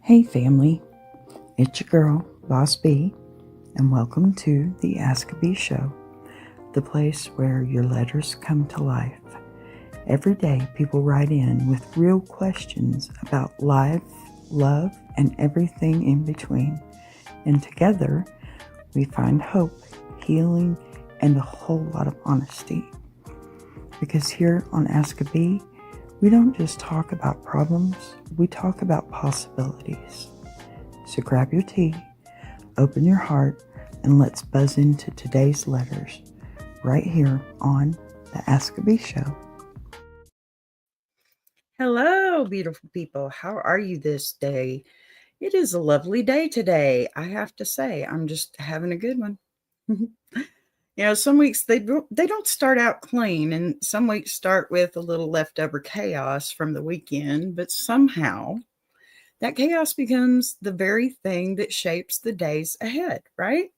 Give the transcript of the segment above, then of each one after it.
Hey family, it's your girl, Boss B, and welcome to the Ask a Bee Show, the place where your letters come to life. Every day people write in with real questions about life, love, and everything in between. And together we find hope, healing, and a whole lot of honesty. Because here on Ask a Bee, we don't just talk about problems, we talk about possibilities. So grab your tea, open your heart, and let's buzz into today's letters right here on the Ask a Bee Show. Hello, beautiful people. How are you this day? It is a lovely day today, I have to say. I'm just having a good one. Some weeks they don't start out clean, and some weeks start with a little leftover chaos from the weekend, but somehow that chaos becomes the very thing that shapes the days ahead, right?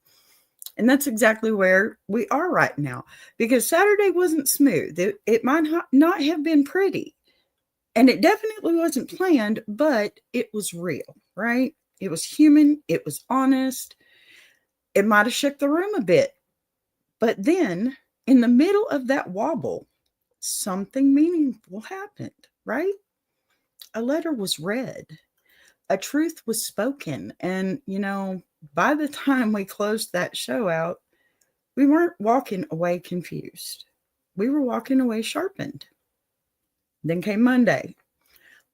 And that's exactly where we are right now, because Saturday wasn't smooth. It might not have been pretty, and it definitely wasn't planned, but it was real, right? It was human. It was honest. It might have shook the room a bit. But then in the middle of that wobble, something meaningful happened, right? A letter was read. A truth was spoken. And, by the time we closed that show out, we weren't walking away confused. We were walking away sharpened. Then came Monday.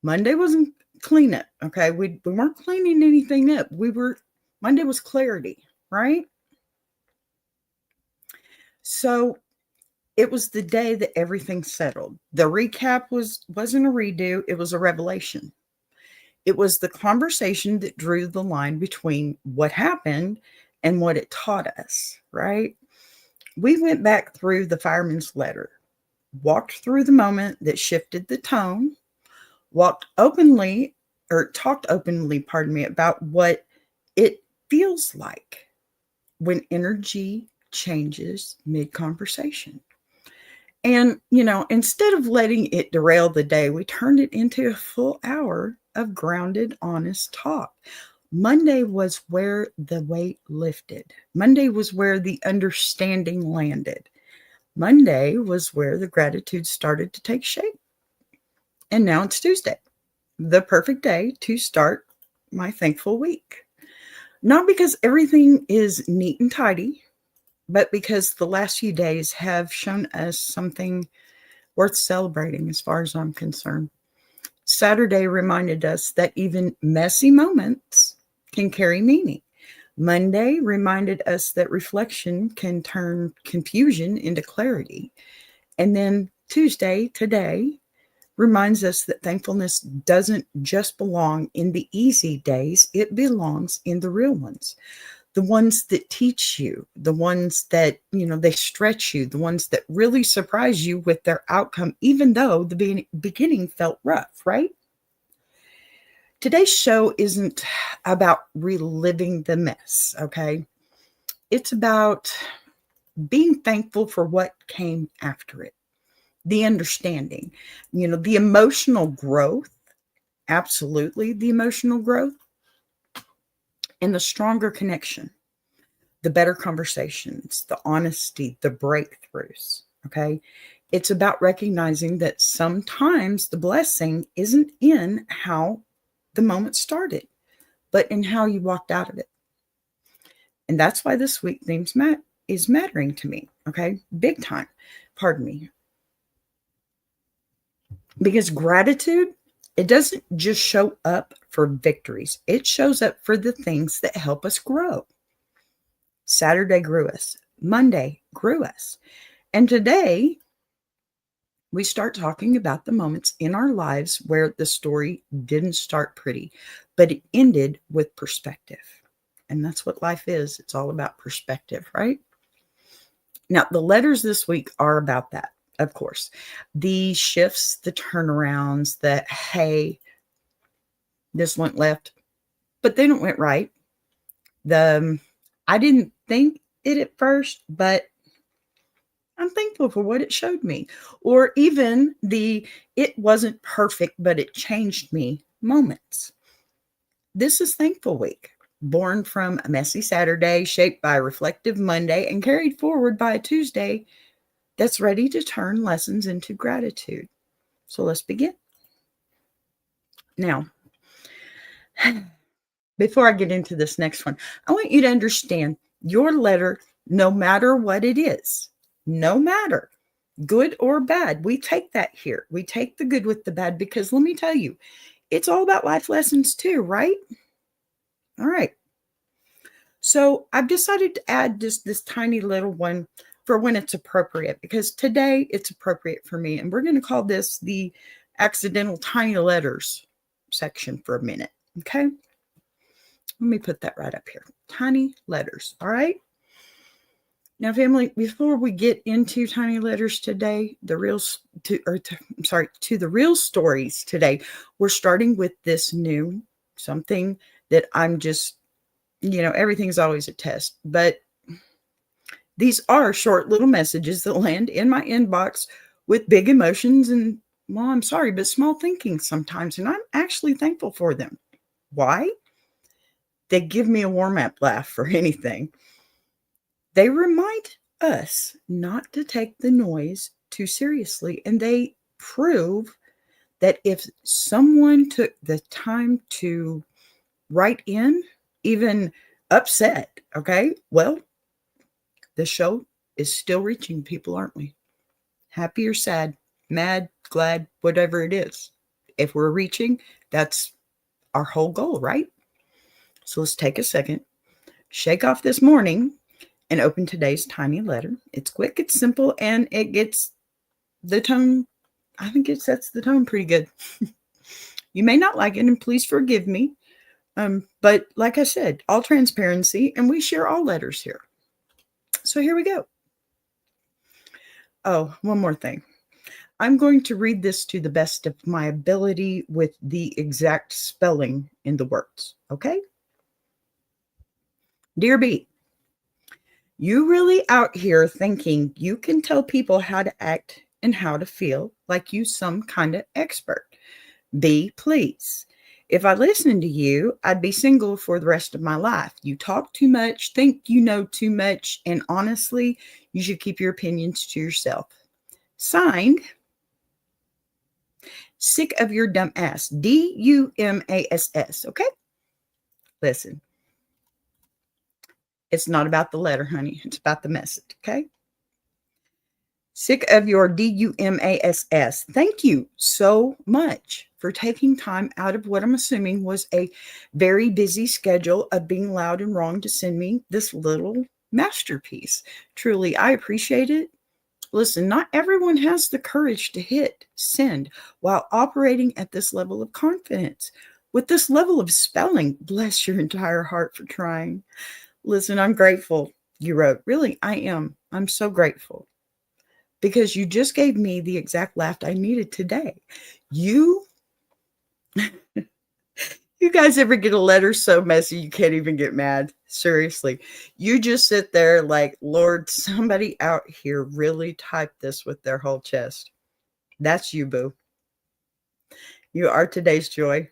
Monday wasn't cleanup, okay? We weren't cleaning anything up. Monday was clarity, right? So it was the day that everything settled. The recap wasn't a redo, it was a revelation. It was the conversation that drew the line between what happened and what it taught us, right? We went back through the fireman's letter, walked through the moment that shifted the tone, talked openly, about what it feels like when energy changes mid-conversation. And, instead of letting it derail the day, we turned it into a full hour of grounded, honest talk. Monday was where the weight lifted. Monday was where the understanding landed. Monday was where the gratitude started to take shape. And now it's Tuesday, the perfect day to start my thankful week. Not because everything is neat and tidy, but because the last few days have shown us something worth celebrating as far as I'm concerned. Saturday reminded us that even messy moments can carry meaning. Monday reminded us that reflection can turn confusion into clarity. And then Tuesday, today, reminds us that thankfulness doesn't just belong in the easy days, it belongs in the real ones. The ones that teach you, the ones that, they stretch you, the ones that really surprise you with their outcome, even though the beginning felt rough, right? Today's show isn't about reliving the mess, okay? It's about being thankful for what came after it, the understanding, the emotional growth, absolutely the emotional growth, and the stronger connection, the better conversations, the honesty, the breakthroughs, okay? It's about recognizing that sometimes the blessing isn't in how the moment started, but in how you walked out of it. And that's why this week is mattering to me, okay? Big time. Pardon me. Because gratitude, it doesn't just show up for victories. It shows up for the things that help us grow. Saturday grew us. Monday grew us. And today, we start talking about the moments in our lives where the story didn't start pretty, but it ended with perspective. And that's what life is. It's all about perspective, right? Now, the letters this week are about that, of course. The shifts, the turnarounds, the hey, this went left, but then it went right. I didn't think it at first, but I'm thankful for what it showed me. Or even the it wasn't perfect, but it changed me moments. This is Thankful Week, born from a messy Saturday, shaped by a reflective Monday, and carried forward by a Tuesday that's ready to turn lessons into gratitude. So let's begin. Now, before I get into this next one, I want you to understand your letter, no matter what it is, no matter good or bad, we take that here. We take the good with the bad because let me tell you, it's all about life lessons too, right? All right. So I've decided to add just this tiny little one for when it's appropriate because today it's appropriate for me. And we're going to call this the accidental tiny letters section for a minute. Okay. Let me put that right up here. Tiny letters. All right. Now, family, before we get into tiny letters today, to the real stories today, we're starting with this new something that I'm just, everything's always a test, but these are short little messages that land in my inbox with big emotions and, well, I'm sorry, but small thinking sometimes, and I'm actually thankful for them. Why? They give me a warm-up laugh for anything. They remind us not to take the noise too seriously, and they prove that if someone took the time to write in, even upset, okay, well, the show is still reaching people, aren't we? Happy or sad, mad, glad, whatever it is. If we're reaching, that's our whole goal, right? So let's take a second, shake off this morning, and open today's tiny letter. It's quick, it's simple, and it gets the tone. I think it sets the tone pretty good. You may not like it, and please forgive me. But like I said, all transparency, and we share all letters here. So here we go. Oh, one more thing. I'm going to read this to the best of my ability with the exact spelling in the words, okay? Dear B, you really out here thinking you can tell people how to act and how to feel like you some kind of expert. B, please. If I listened to you, I'd be single for the rest of my life. You talk too much, think you know too much, and honestly, you should keep your opinions to yourself. Signed, Sick of Your Dumb Ass. DUMASS, okay? Listen, it's not about the letter, honey. It's about the message, okay? Sick of Your DUMASS. Thank you so much for taking time out of what I'm assuming was a very busy schedule of being loud and wrong to send me this little masterpiece. Truly, I appreciate it. Listen, not everyone has the courage to hit send while operating at this level of confidence. With this level of spelling, bless your entire heart for trying. Listen, I'm grateful, you wrote. Really, I am. I'm so grateful. Because you just gave me the exact laugh I needed today. You guys ever get a letter so messy you can't even get mad? Seriously. You just sit there like, Lord, somebody out here really typed this with their whole chest. That's you, boo. You are today's joy.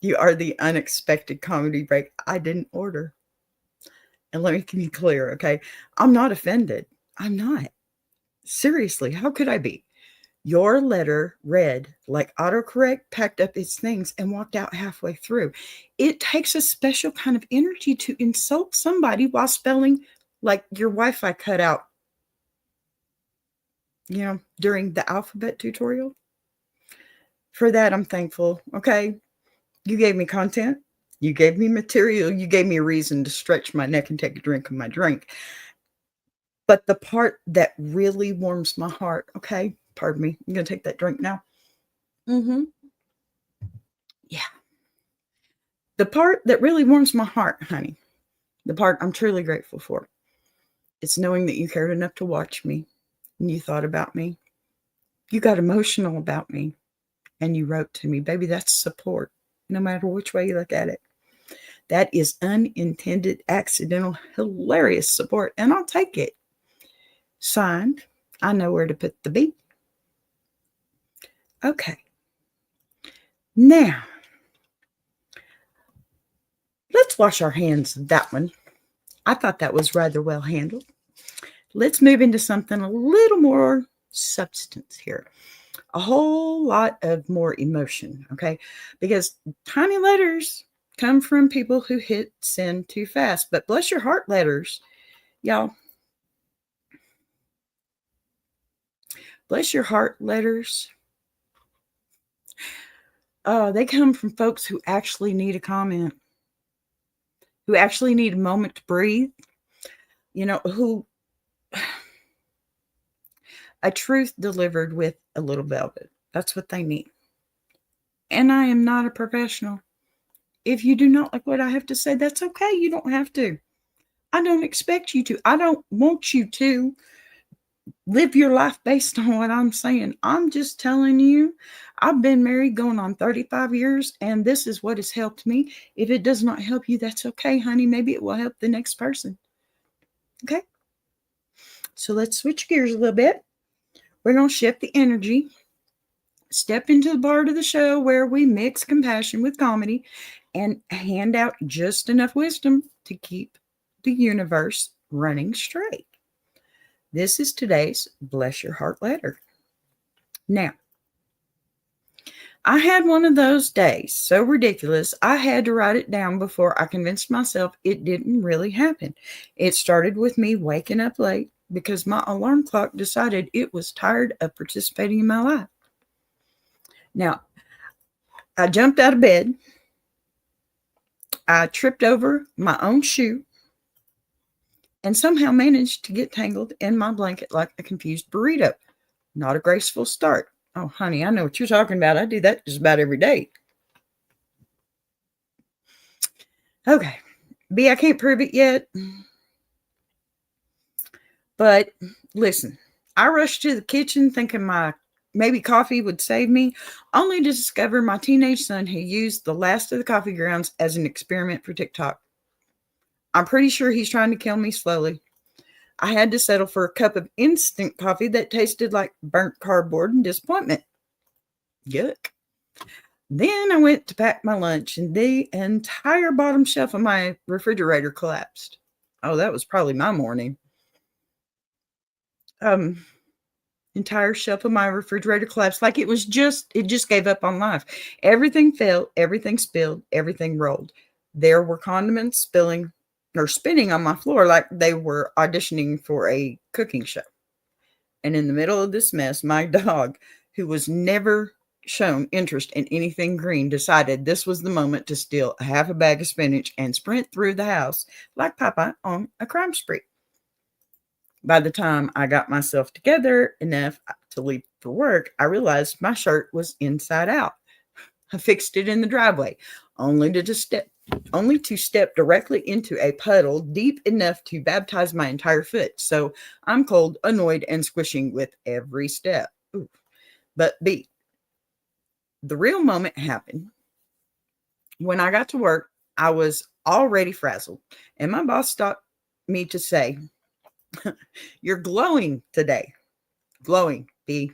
You are the unexpected comedy break I didn't order. And let me be clear, okay? I'm not offended. I'm not. Seriously, how could I be? Your letter read like autocorrect packed up its things and walked out halfway through. It takes a special kind of energy to insult somebody while spelling like your Wi-Fi cut out, during the alphabet tutorial. For that, I'm thankful. Okay. You gave me content. You gave me material. You gave me a reason to stretch my neck and take a drink of my drink. But the part that really warms my heart, okay, pardon me, I'm going to take that drink now. Yeah. The part that really warms my heart, honey, the part I'm truly grateful for, it's knowing that you cared enough to watch me and you thought about me. You got emotional about me and you wrote to me. Baby, that's support, no matter which way you look at it. That is unintended, accidental, hilarious support, and I'll take it. Signed, I know where to put the B. Okay. Now, let's wash our hands of that one. I thought that was rather well handled. Let's move into something a little more substance here. A whole lot of more emotion, okay? Because tiny letters come from people who hit send too fast. But bless your heart letters, y'all. Bless your heart letters. They come from folks who actually need a comment, who actually need a moment to breathe, who a truth delivered with a little velvet. That's what they need. And I am not a professional. If you do not like what I have to say, that's okay. You don't have to. I don't expect you to. I don't want you to live your life based on what I'm saying. I'm just telling you, I've been married going on 35 years, and this is what has helped me. If it does not help you, that's okay, honey. Maybe it will help the next person. Okay? So let's switch gears a little bit. We're going to shift the energy, step into the part of the show where we mix compassion with comedy and hand out just enough wisdom to keep the universe running straight. This is today's Bless Your Heart letter. Now, I had one of those days so ridiculous, I had to write it down before I convinced myself it didn't really happen. It started with me waking up late because my alarm clock decided it was tired of participating in my life. Now, I jumped out of bed. I tripped over my own shoe and somehow managed to get tangled in my blanket like a confused burrito. Not a graceful start. Oh, honey, I know what you're talking about. I do that just about every day. Okay. B, I can't prove it yet. But listen, I rushed to the kitchen thinking my maybe coffee would save me, only to discover my teenage son who used the last of the coffee grounds as an experiment for TikTok. I'm pretty sure he's trying to kill me slowly. I had to settle for a cup of instant coffee that tasted like burnt cardboard and disappointment. Yuck. Then I went to pack my lunch and the entire bottom shelf of my refrigerator collapsed. Oh, that was probably my morning. Entire shelf of my refrigerator collapsed like it just gave up on life. Everything fell, everything spilled, everything rolled. There were condiments spinning on my floor like they were auditioning for a cooking show. And in the middle of this mess, my dog, who was never shown interest in anything green, decided this was the moment to steal a half a bag of spinach and sprint through the house like Popeye on a crime spree. By the time I got myself together enough to leave for work, I realized my shirt was inside out. I fixed it in the driveway, only to step directly into a puddle deep enough to baptize my entire foot. So I'm cold, annoyed, and squishing with every step. Ooh. But B, the real moment happened when I got to work. I was already frazzled, and my boss stopped me to say, "You're glowing today." Glowing, B.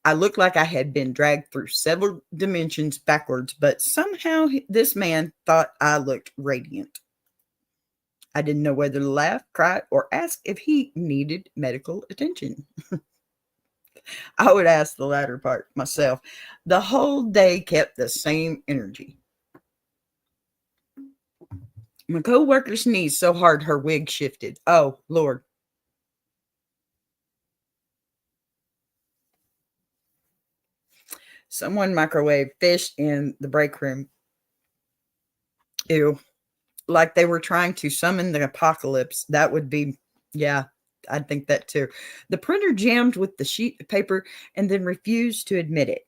I looked like I had been dragged through several dimensions backwards, but somehow this man thought I looked radiant. I didn't know whether to laugh, cry, or ask if he needed medical attention. I would ask the latter part myself. The whole day kept the same energy. My co-worker sneezed so hard her wig shifted. Oh, Lord. Someone microwaved fish in the break room. Ew. Like they were trying to summon the apocalypse. That would be, yeah, I think that too. The printer jammed with the sheet of paper and then refused to admit it.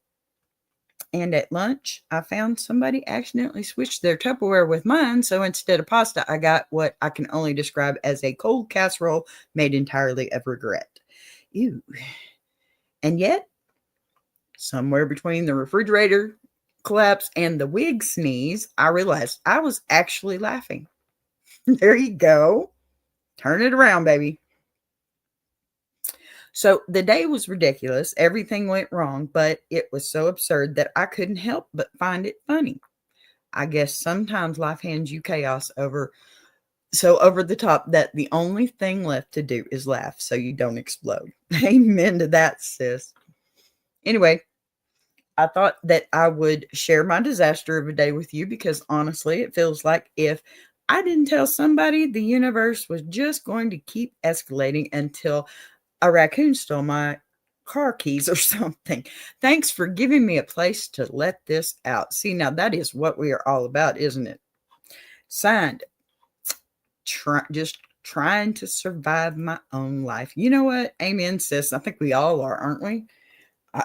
And at lunch, I found somebody accidentally switched their Tupperware with mine. So instead of pasta, I got what I can only describe as a cold casserole made entirely of regret. Ew. And yet, somewhere between the refrigerator collapse and the wig sneeze, I realized I was actually laughing. There you go. Turn it around, baby. So the day was ridiculous. Everything went wrong, but it was so absurd that I couldn't help but find it funny. I guess sometimes life hands you chaos over the top that the only thing left to do is laugh so you don't explode. Amen to that, sis. Anyway, I thought that I would share my disaster of a day with you because honestly, it feels like if I didn't tell somebody, the universe was just going to keep escalating until a raccoon stole my car keys or something. Thanks for giving me a place to let this out. See, now that is what we are all about, isn't it? Signed, just trying to survive my own life. You know what? Amen, sis. I think we all are, aren't we? I,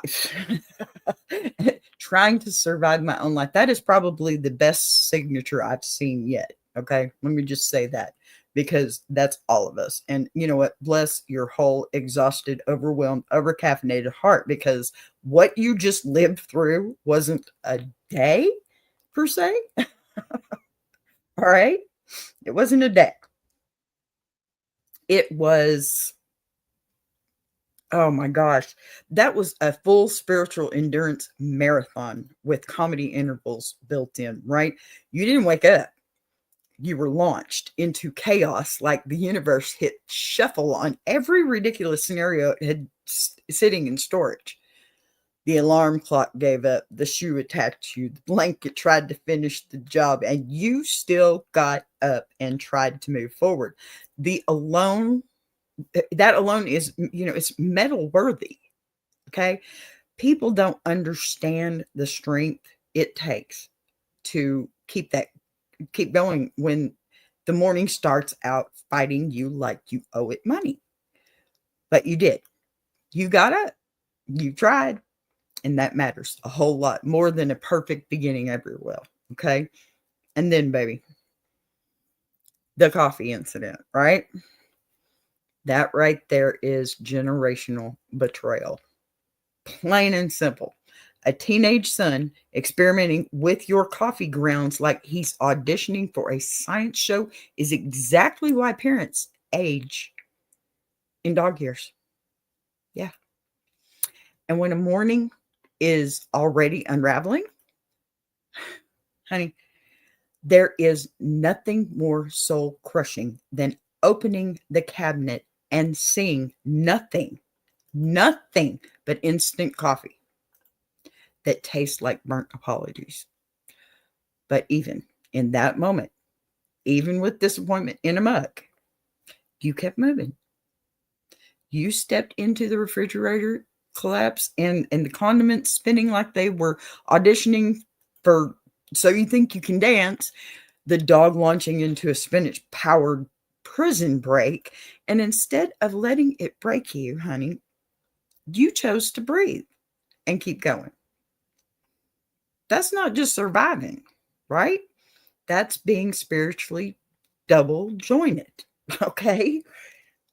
trying to survive my own life. That is probably the best signature I've seen yet. Okay. Let me just say that because that's all of us. And you know what? Bless your whole exhausted, overwhelmed, overcaffeinated heart because what you just lived through wasn't a day per se. All right. It wasn't a day. It was, oh my gosh, that was a full spiritual endurance marathon with comedy intervals built in, right? You didn't wake up. You were launched into chaos like the universe hit shuffle on every ridiculous scenario it had sitting in storage. The alarm clock gave up, the shoe attacked you, the blanket tried to finish the job, and you still got up and tried to move forward. That alone is, it's medal worthy. Okay. People don't understand the strength it takes to keep going when the morning starts out fighting you like you owe it money. But you did. You got up. You tried. And that matters a whole lot more than a perfect beginning ever will. Okay. And then, baby, the coffee incident, right? That right there is generational betrayal. Plain and simple. A teenage son experimenting with your coffee grounds like he's auditioning for a science show is exactly why parents age in dog years. Yeah. And when a morning is already unraveling, honey, there is nothing more soul crushing than opening the cabinet and seeing nothing but instant coffee that tastes like burnt apologies. But even in that moment, even with disappointment in a mug, you kept moving. You stepped into the refrigerator collapse and the condiments spinning like they were auditioning for So You Think You Can Dance, the dog launching into a spinach powered prison break. And instead of letting it break you, honey, you chose to breathe and keep going. That's not just surviving, right? That's being spiritually double jointed. Okay.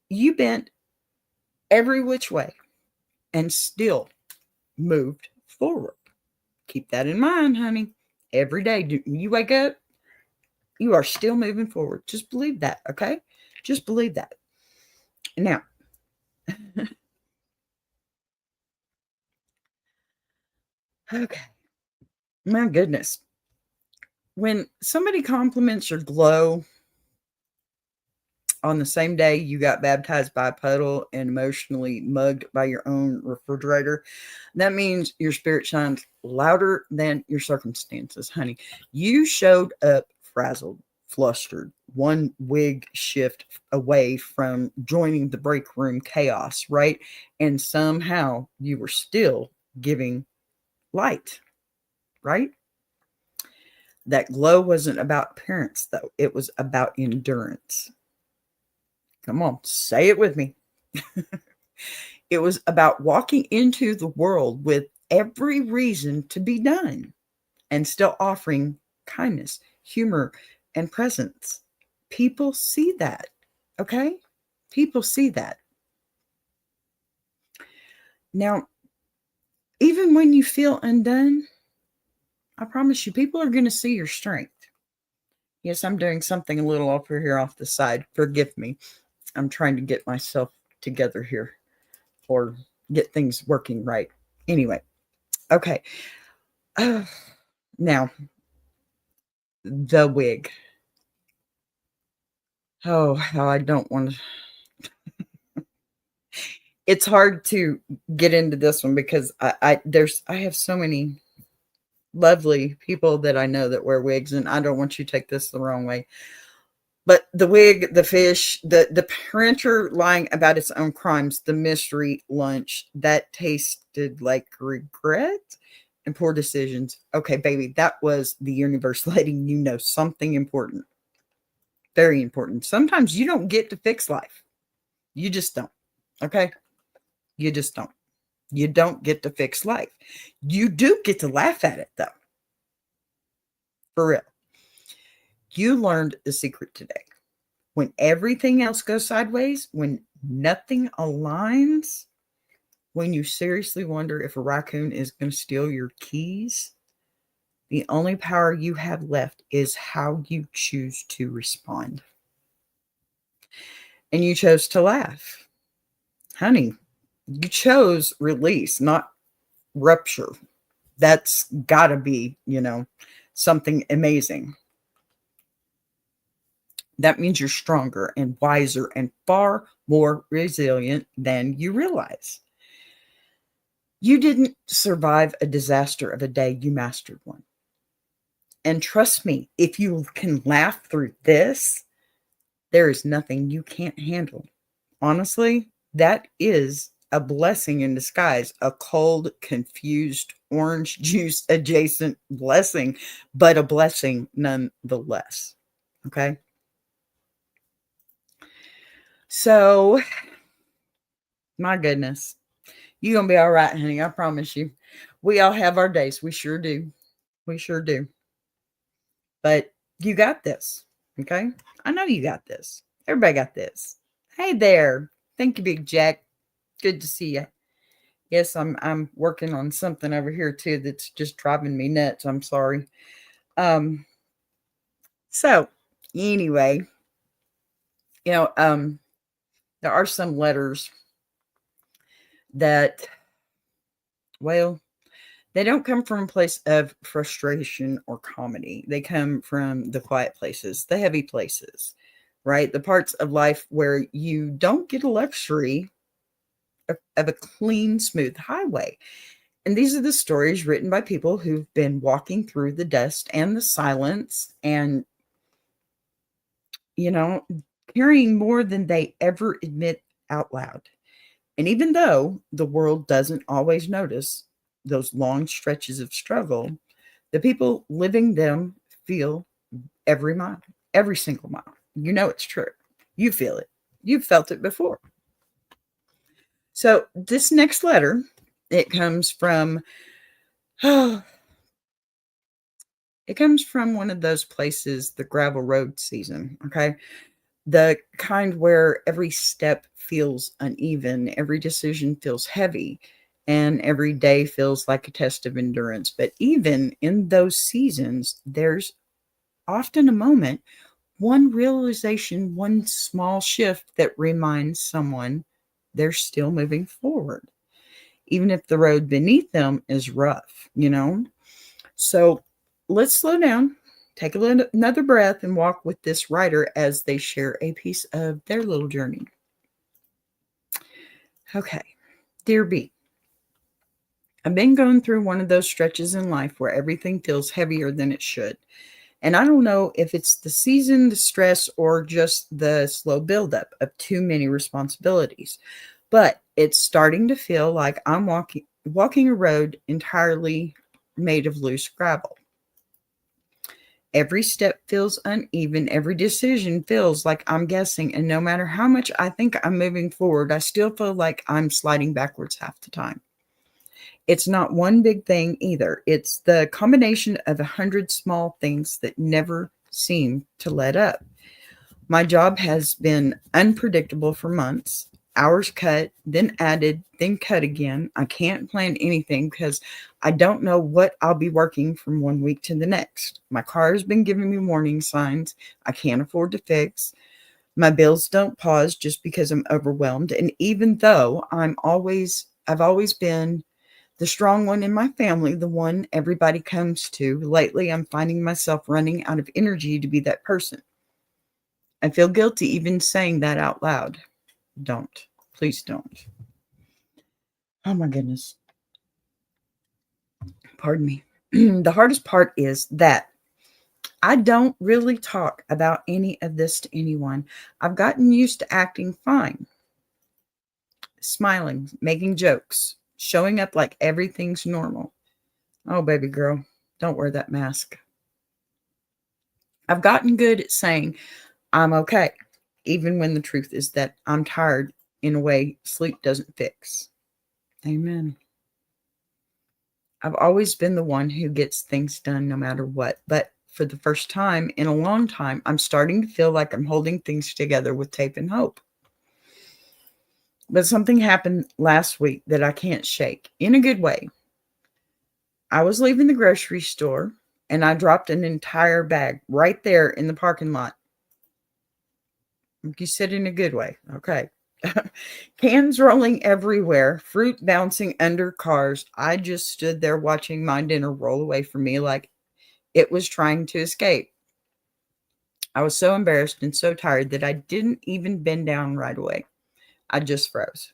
You bent every which way and still moved forward. Keep that in mind, honey. Every day when you wake up, you are still moving forward. Just believe that. Okay. Just believe that. Now, okay. My goodness. When somebody compliments your glow on the same day you got baptized by a puddle and emotionally mugged by your own refrigerator, that means your spirit shines louder than your circumstances, honey. You showed up frazzled, flustered, one wig shift away from joining the break room chaos, right? And somehow you were still giving light, right? That glow wasn't about appearance, though. It was about endurance. Come on, say it with me. It was about walking into the world with every reason to be done and still offering kindness, humor, and presence. People see that, okay? People see that. Now, even when you feel undone, I promise you, people are going to see your strength. Yes, I'm doing something a little over here off the side. Forgive me. I'm trying to get myself together here or get things working right. Anyway, okay. Now, the wig. Oh, how I don't want to. It's hard to get into this one because I have so many lovely people that I know that wear wigs, and I don't want you to take this the wrong way. But the wig, the fish, the printer lying about its own crimes, the mystery lunch that tasted like regret and poor decisions. Okay, baby, that was the universe letting you know something important. Very important. Sometimes you don't get to fix life. You just don't. Okay? You just don't. You don't get to fix life. You do get to laugh at it, though. For real. You learned the secret today. When everything else goes sideways, when nothing aligns, when you seriously wonder if a raccoon is going to steal your keys, the only power you have left is how you choose to respond. And you chose to laugh. Honey, you chose release, not rupture. That's got to be, something amazing. That means you're stronger and wiser and far more resilient than you realize. You didn't survive a disaster of a day, you mastered one. And trust me, if you can laugh through this, there is nothing you can't handle. Honestly, that is a blessing in disguise, a cold, confused, orange juice adjacent blessing, but a blessing nonetheless. Okay? So, my goodness, you're going to be all right, honey. I promise you. We all have our days. We sure do. We sure do. But you got this. Okay? I know you got this. Everybody got this. Hey there. Thank you, Big Jack. Good to see you. Yes, I'm working on something over here too that's just driving me nuts. I'm sorry. So anyway, there are some letters that, well, they don't come from a place of frustration or comedy. They come from the quiet places, the heavy places, right? The parts of life where you don't get a luxury of a clean, smooth highway. And these are the stories written by people who've been walking through the dust and the silence and, carrying more than they ever admit out loud. And even though the world doesn't always notice those long stretches of struggle, the people living them feel every mile, every single mile. You know it's true. You feel it. You've felt it before. So this next letter, it comes from one of those places, the gravel road season, okay? The kind where every step feels uneven, every decision feels heavy, and every day feels like a test of endurance. But even in those seasons, there's often a moment, one realization, one small shift that reminds someone they're still moving forward, even if the road beneath them is rough, So let's slow down, take another breath, and walk with this writer as they share a piece of their little journey. Okay, dear B, I've been going through one of those stretches in life where everything feels heavier than it should. And I don't know if it's the season, the stress, or just the slow buildup of too many responsibilities. But it's starting to feel like I'm walking a road entirely made of loose gravel. Every step feels uneven. Every decision feels like I'm guessing. And no matter how much I think I'm moving forward, I still feel like I'm sliding backwards half the time. It's not one big thing either. It's the combination of 100 small things that never seem to let up. My job has been unpredictable for months. Hours cut, then added, then cut again. I can't plan anything because I don't know what I'll be working from one week to the next. My car has been giving me warning signs I can't afford to fix. My bills don't pause just because I'm overwhelmed. And even though I've always been the strong one in my family, the one everybody comes to. Lately, I'm finding myself running out of energy to be that person. I feel guilty even saying that out loud. Don't. Please don't. Oh my goodness. Pardon me. The hardest part is that I don't really talk about any of this to anyone. I've gotten used to acting fine, smiling, making jokes, showing up like everything's normal. Oh, baby girl, don't wear that mask. I've gotten good at saying I'm okay, even when the truth is that I'm tired in a way sleep doesn't fix. Amen. I've always been the one who gets things done no matter what, but for the first time in a long time, I'm starting to feel like I'm holding things together with tape and hope. But something happened last week that I can't shake in a good way. I was leaving the grocery store and I dropped an entire bag right there in the parking lot. You said in a good way. Okay. Cans rolling everywhere, fruit bouncing under cars. I just stood there watching my dinner roll away from me like it was trying to escape. I was so embarrassed and so tired that I didn't even bend down right away. I just froze.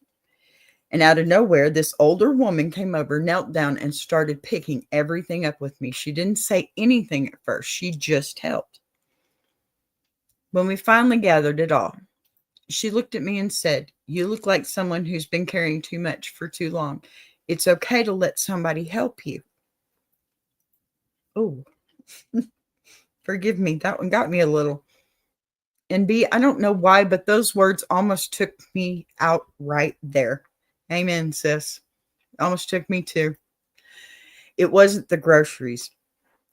And out of nowhere, this older woman came over, knelt down, and started picking everything up with me. She didn't say anything at first. She just helped. When we finally gathered it all, she looked at me and said, "You look like someone who's been carrying too much for too long. It's okay to let somebody help you." Oh, forgive me. That one got me a little. And B, I don't know why, but those words almost took me out right there. Amen, sis. Almost took me too. It wasn't the groceries.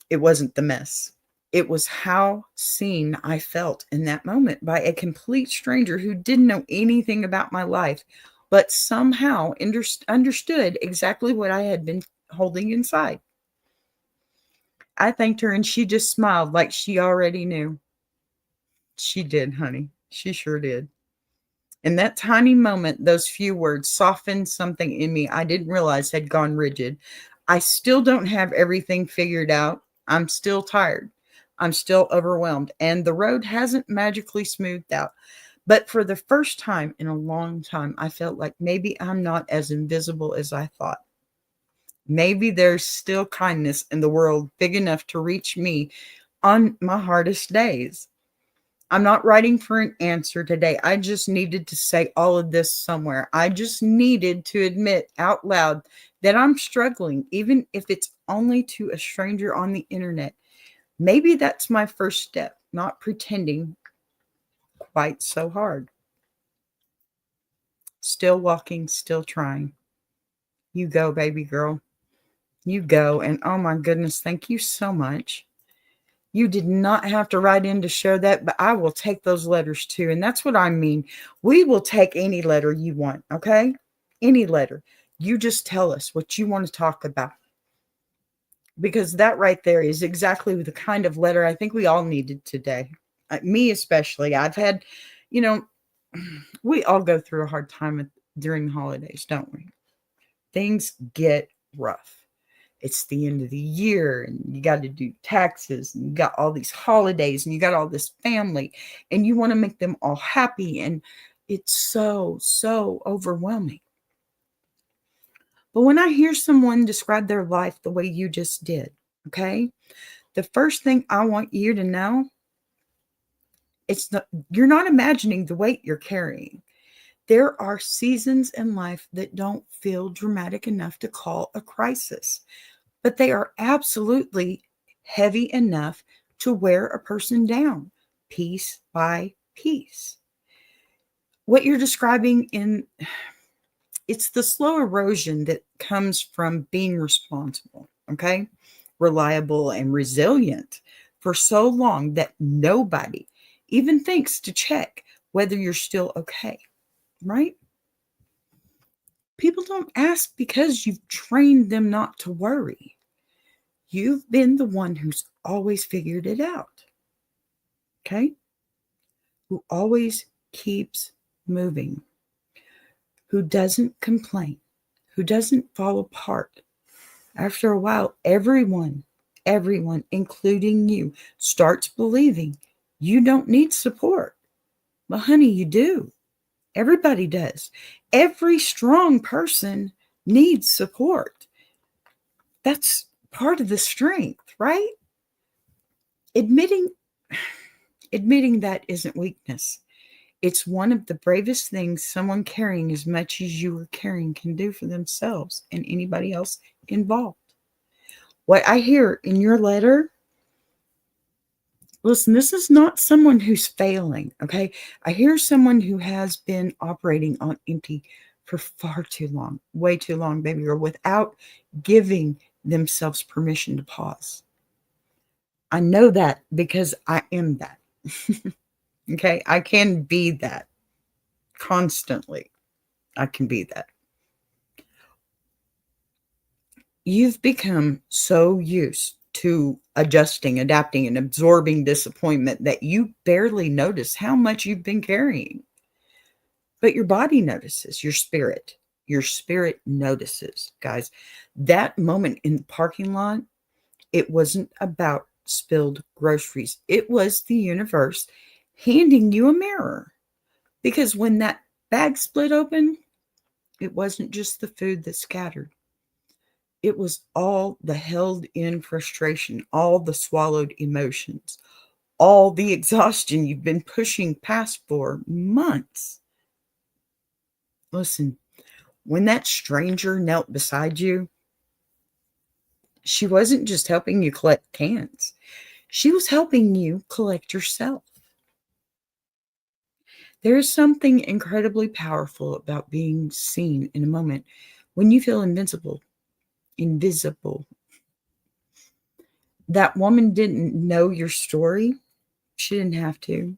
It wasn't the mess. It was how seen I felt in that moment by a complete stranger who didn't know anything about my life, but somehow understood exactly what I had been holding inside. I thanked her and she just smiled like she already knew. She did, honey. She sure did. In that tiny moment, those few words softened something in me I didn't realize had gone rigid. I still don't have everything figured out. I'm still tired. I'm still overwhelmed. And the road hasn't magically smoothed out. But for the first time in a long time, I felt like maybe I'm not as invisible as I thought. Maybe there's still kindness in the world big enough to reach me on my hardest days. I'm not writing for an answer today. I just needed to say all of this somewhere. I just needed to admit out loud that I'm struggling, even if it's only to a stranger on the internet. Maybe that's my first step, not pretending quite so hard. Still walking, still trying. You go, baby girl. You go. And oh my goodness, thank you so much. You did not have to write in to share that, but I will take those letters too. And that's what I mean. We will take any letter you want, okay? Any letter. You just tell us what you want to talk about. Because that right there is exactly the kind of letter I think we all needed today. Me especially. I've had, you know, we all go through a hard time during the holidays, don't we? Things get rough. It's the end of the year and you got to do taxes and you got all these holidays and you got all this family and you want to make them all happy. And it's so overwhelming. But when I hear someone describe their life the way you just did, okay, the first thing I want you to know, you're not imagining the weight you're carrying. There are seasons in life that don't feel dramatic enough to call a crisis, but they are absolutely heavy enough to wear a person down piece by piece. What you're describing it's the slow erosion that comes from being responsible, okay? Reliable and resilient for so long that nobody even thinks to check whether you're still okay, right? People don't ask because you've trained them not to worry. You've been the one who's always figured it out, okay? Who always keeps moving, who doesn't complain, who doesn't fall apart After a while, everyone, including you, starts believing you don't need support. But honey, you do. Everybody does. Every strong person needs support. That's part of the strength, right? Admitting admitting that isn't weakness. It's one of the bravest things someone caring as much as you are caring can do for themselves and anybody else involved. What I hear in your letter, listen, this is not someone who's failing, okay? I hear someone who has been operating on empty for far too long, way too long, baby, or without giving themselves permission to pause. I know that because I am that. Okay? I can be that constantly. I can be that. You've become so used to adjusting, adapting, and absorbing disappointment that you barely notice how much you've been carrying. But your body notices, your spirit notices, guys. That moment in the parking lot, it wasn't about spilled groceries. It was the universe handing you a mirror. Because when that bag split open, it wasn't just the food that scattered. It was all the held in frustration, all the swallowed emotions, all the exhaustion you've been pushing past for months. Listen, when that stranger knelt beside you, she wasn't just helping you collect cans. She was helping you collect yourself. There is something incredibly powerful about being seen in a moment when you feel invincible. Invisible. That woman didn't know your story. She didn't have to.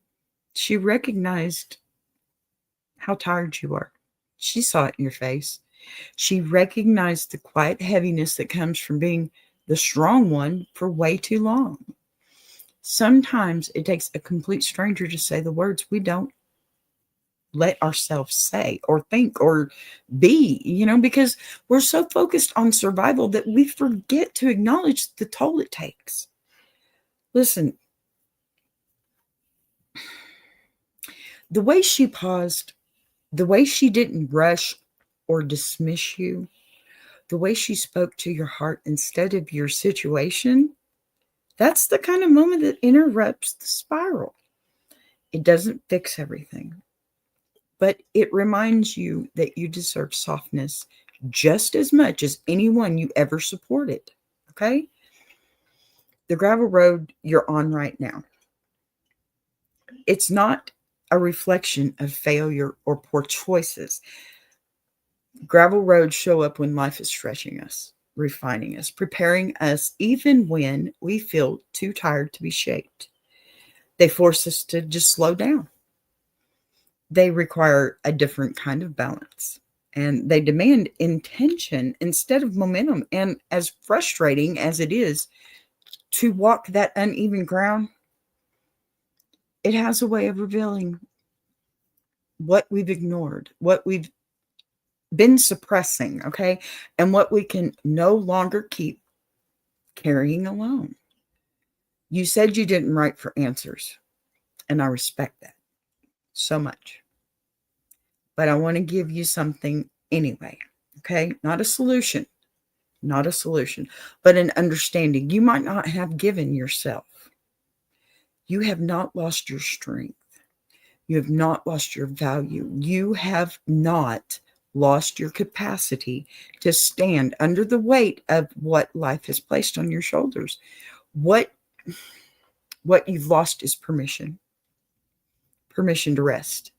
She recognized how tired you are. She saw it in your face. She recognized the quiet heaviness that comes from being the strong one for way too long. Sometimes it takes a complete stranger to say the words we don't let ourselves say or think or be, because we're so focused on survival that we forget to acknowledge the toll it takes. Listen, the way she paused, the way she didn't rush or dismiss you, the way she spoke to your heart instead of your situation, that's the kind of moment that interrupts the spiral. It doesn't fix everything, but it reminds you that you deserve softness just as much as anyone you ever supported. Okay? The gravel road you're on right now, it's not a reflection of failure or poor choices. Gravel roads show up when life is stretching us, refining us, preparing us, even when we feel too tired to be shaped. They force us to just slow down. They require a different kind of balance, and they demand intention instead of momentum. And as frustrating as it is to walk that uneven ground, it has a way of revealing what we've ignored, what we've been suppressing, okay? And what we can no longer keep carrying alone. You said you didn't write for answers, and I respect that so much. But I want to give you something anyway, okay? Not a solution, but an understanding. You might not have given yourself. You have not lost your strength. You have not lost your value. You have not lost your capacity to stand under the weight of what life has placed on your shoulders. What you've lost is permission. Permission to rest,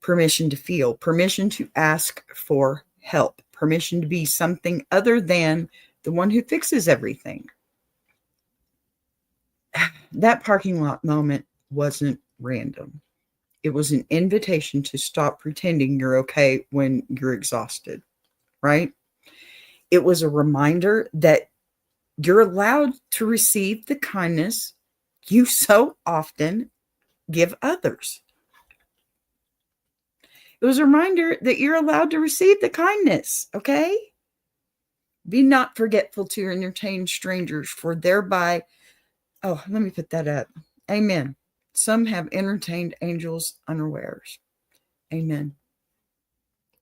permission to feel, permission to ask for help, permission to be something other than the one who fixes everything. That parking lot moment wasn't random. It was an invitation to stop pretending you're okay when you're exhausted, right? It was a reminder that you're allowed to receive the kindness you so often give others. It was a reminder that you're allowed to receive the kindness, okay? Be not forgetful to entertain strangers, for thereby, oh, let me put that up. Amen. Some have entertained angels unawares. Amen.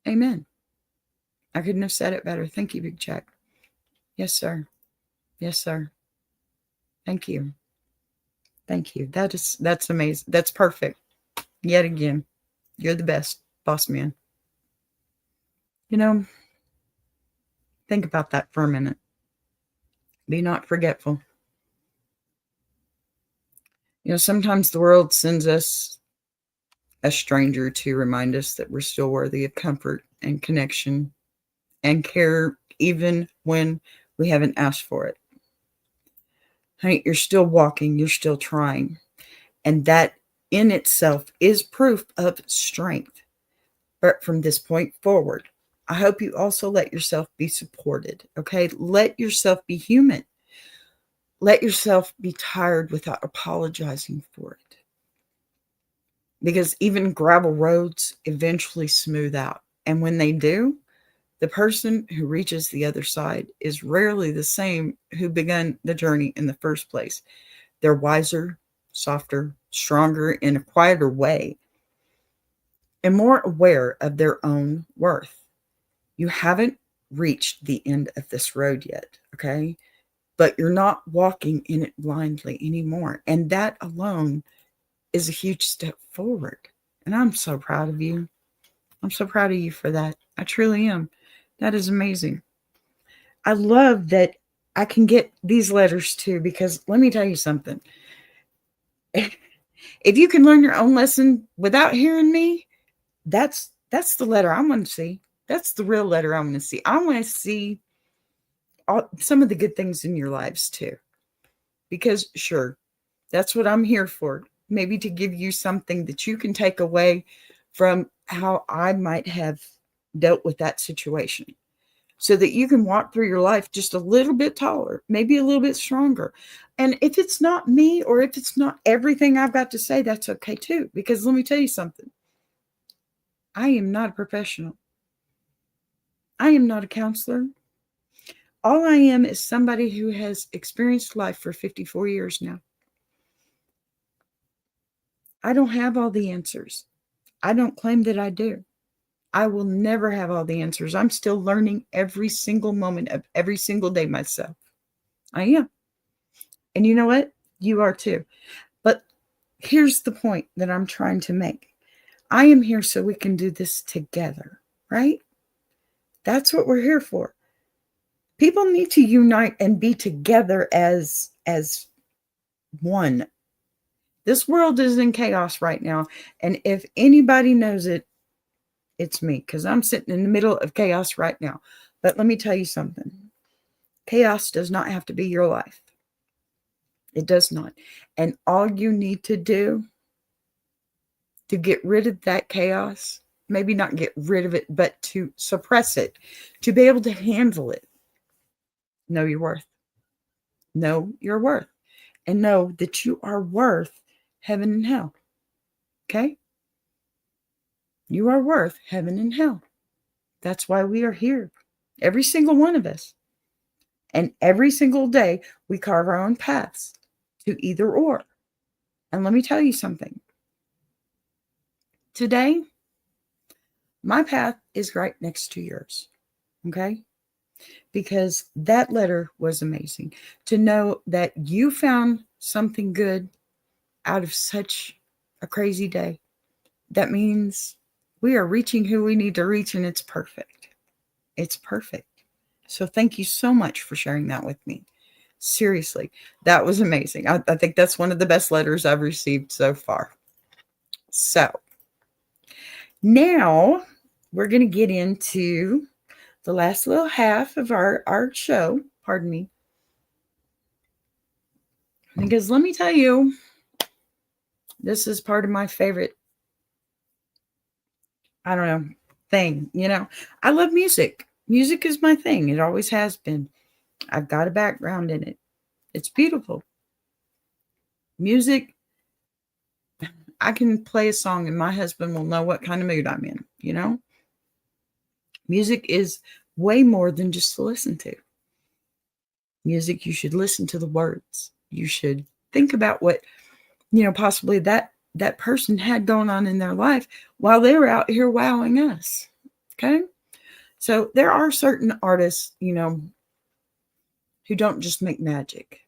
Amen. I couldn't have said it better. Thank you, Big Jack. Yes, sir. Yes, sir. Thank you. Thank you. That's amazing. That's perfect. Yet again, you're the best, boss man. You know, think about that for a minute. Be not forgetful. You know, sometimes the world sends us a stranger to remind us that we're still worthy of comfort and connection and care, even when we haven't asked for it. Honey, you're still walking, you're still trying. And that in itself is proof of strength. But from this point forward, I hope you also let yourself be supported. Okay. Let yourself be human. Let yourself be tired without apologizing for it. Because even gravel roads eventually smooth out. And when they do, the person who reaches the other side is rarely the same who began the journey in the first place. They're wiser, softer, stronger in a quieter way, and more aware of their own worth. You haven't reached the end of this road yet, okay? But you're not walking in it blindly anymore. And that alone is a huge step forward. And I'm so proud of you. I'm so proud of you for that. I truly am. That is amazing. I love that I can get these letters too, because let me tell you something. If you can learn your own lesson without hearing me, that's the letter I want to see. That's the real letter I want to see. I want to see some of the good things in your lives too. Because sure, that's what I'm here for. Maybe to give you something that you can take away from how I might have dealt with that situation, so that you can walk through your life just a little bit taller, maybe a little bit stronger. And if it's not me, or if it's not everything I've got to say, that's okay too. Because let me tell you something. I am not a professional. I am not a counselor. All I am is somebody who has experienced life for 54 years now. I don't have all the answers. I don't claim that I do. I will never have all the answers. I'm still learning every single moment of every single day myself. I am. And you know what? You are too. But here's the point that I'm trying to make. I am here so we can do this together, right? That's what we're here for. People need to unite and be together as one. This world is in chaos right now. And if anybody knows it, it's me, because I'm sitting in the middle of chaos right now. But let me tell you something. Chaos does not have to be your life. It does not. And all you need to do to get rid of that chaos, maybe not get rid of it, but to suppress it, to be able to handle it, know your worth. Know your worth. And know that you are worth heaven and hell. Okay? You are worth heaven and hell. That's why we are here. Every single one of us. And every single day, we carve our own paths to either or. And let me tell you something. Today, my path is right next to yours. Okay? Because that letter was amazing. To know that you found something good out of such a crazy day. That means we are reaching who we need to reach, and it's perfect. It's perfect. So thank you so much for sharing that with me. Seriously, that was amazing. I think that's one of the best letters I've received so far. So now we're going to get into the last little half of our show. Pardon me. Because let me tell you, this is part of my favorite, I don't know, thing. You know, I love music. Music is my thing. It always has been. I've got a background in it. It's beautiful. Music, I can play a song and my husband will know what kind of mood I'm in, you know? Music is way more than just to listen to. Music, you should listen to the words. You should think about what, possibly that person had going on in their life while they were out here wowing us. Okay? So there are certain artists, who don't just make magic.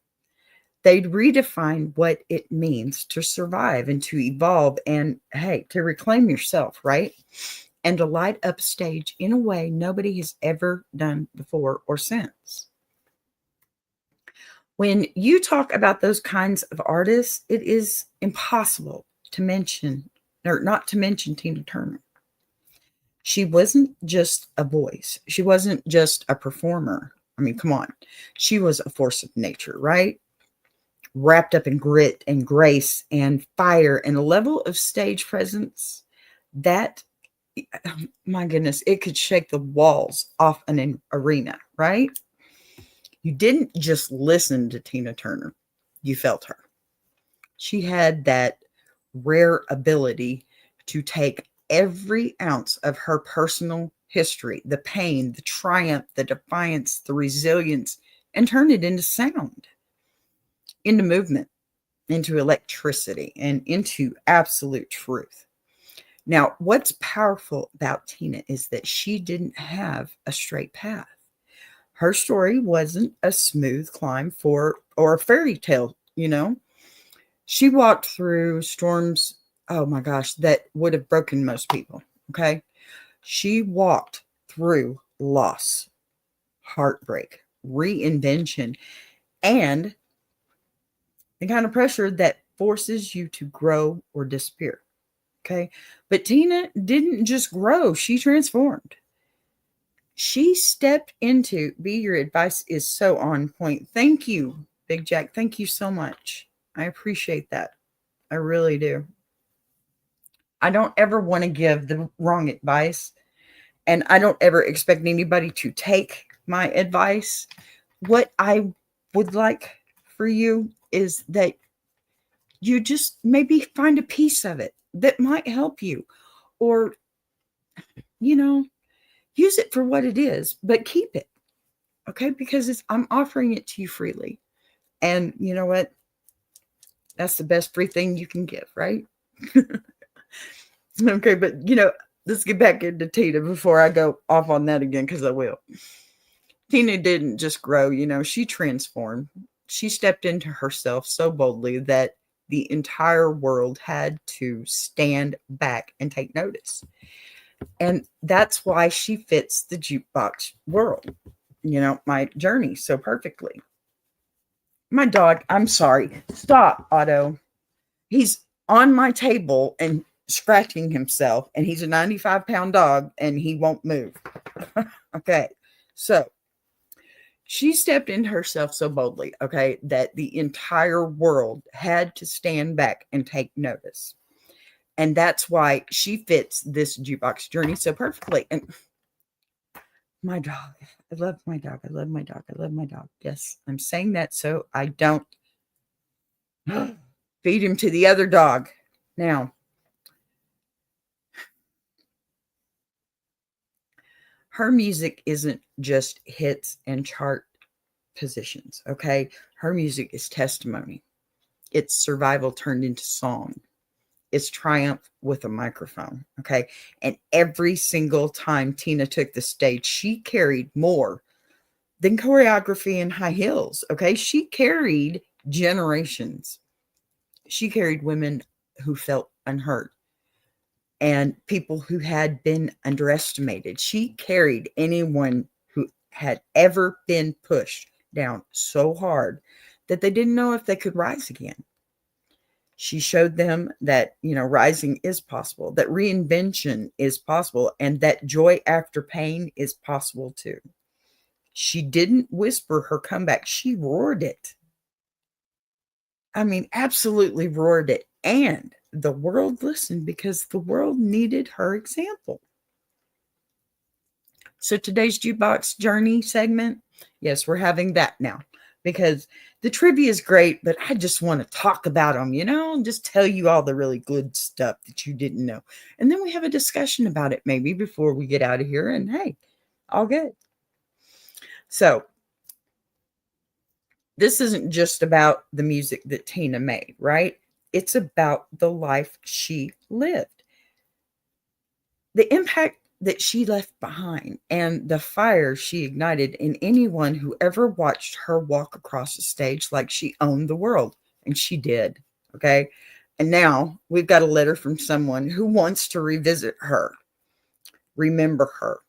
They'd redefine what it means to survive and to evolve and, hey, to reclaim yourself, right? And to light up stage in a way nobody has ever done before or since. When you talk about those kinds of artists, it is impossible to mention, or not to mention, Tina Turner. She wasn't just a voice. She wasn't just a performer. I mean, come on. She was a force of nature, right? Wrapped up in grit and grace and fire and a level of stage presence that, my goodness, it could shake the walls off an arena, right? You didn't just listen to Tina Turner, you felt her. She had that rare ability to take every ounce of her personal history, the pain, the triumph, the defiance, the resilience, and turn it into sound, into movement, into electricity, and into absolute truth. Now, what's powerful about Tina is that she didn't have a straight path. Her story wasn't a smooth climb or a fairy tale, She walked through storms, oh my gosh, that would have broken most people, okay? She walked through loss, heartbreak, reinvention, and the kind of pressure that forces you to grow or disappear, okay? But Tina didn't just grow, she transformed. She stepped into, your advice is so on point. Thank you, Big Jack. Thank you so much. I appreciate that. I really do. I don't ever want to give the wrong advice, and I don't ever expect anybody to take my advice. What I would like for you is that you just maybe find a piece of it that might help you, or, use it for what it is, but keep it. Okay? Because I'm offering it to you freely. And you know what? That's the best free thing you can give, right? Okay, but let's get back into Tina before I go off on that again, because I will. Tina didn't just grow, she transformed. She stepped into herself so boldly that the entire world had to stand back and take notice. And that's why she fits the jukebox world, my journey so perfectly. My dog, I'm sorry. Stop, Otto. He's on my table and scratching himself, and he's a 95-pound dog, and he won't move. Okay, so she stepped into herself so boldly, okay, that the entire world had to stand back and take notice. And that's why she fits this jukebox journey so perfectly. And my dog, I love my dog. I love my dog. I love my dog. Yes, I'm saying that so I don't feed him to the other dog. Now, her music isn't just hits and chart positions, okay? Her music is testimony. It's survival turned into song. It's triumph with a microphone, okay? And every single time Tina took the stage, she carried more than choreography and high heels, okay? She carried generations. She carried women who felt unheard and people who had been underestimated. She carried anyone who had ever been pushed down so hard that they didn't know if they could rise again. She showed them that, rising is possible, that reinvention is possible, and that joy after pain is possible too. She didn't whisper her comeback. She roared it. I mean, absolutely roared it. And the world listened because the world needed her example. So today's Jukebox Journey segment, yes, we're having that now because the trivia is great, but I just want to talk about them, and just tell you all the really good stuff that you didn't know. And then we have a discussion about it maybe before we get out of here, and hey, all good. So This isn't just about the music that Tina made, right? It's about the life she lived, the impact that she left behind, and the fire she ignited in anyone who ever watched her walk across the stage like she owned the world. And she did. Okay. And now we've got a letter from someone who wants to revisit her, remember her,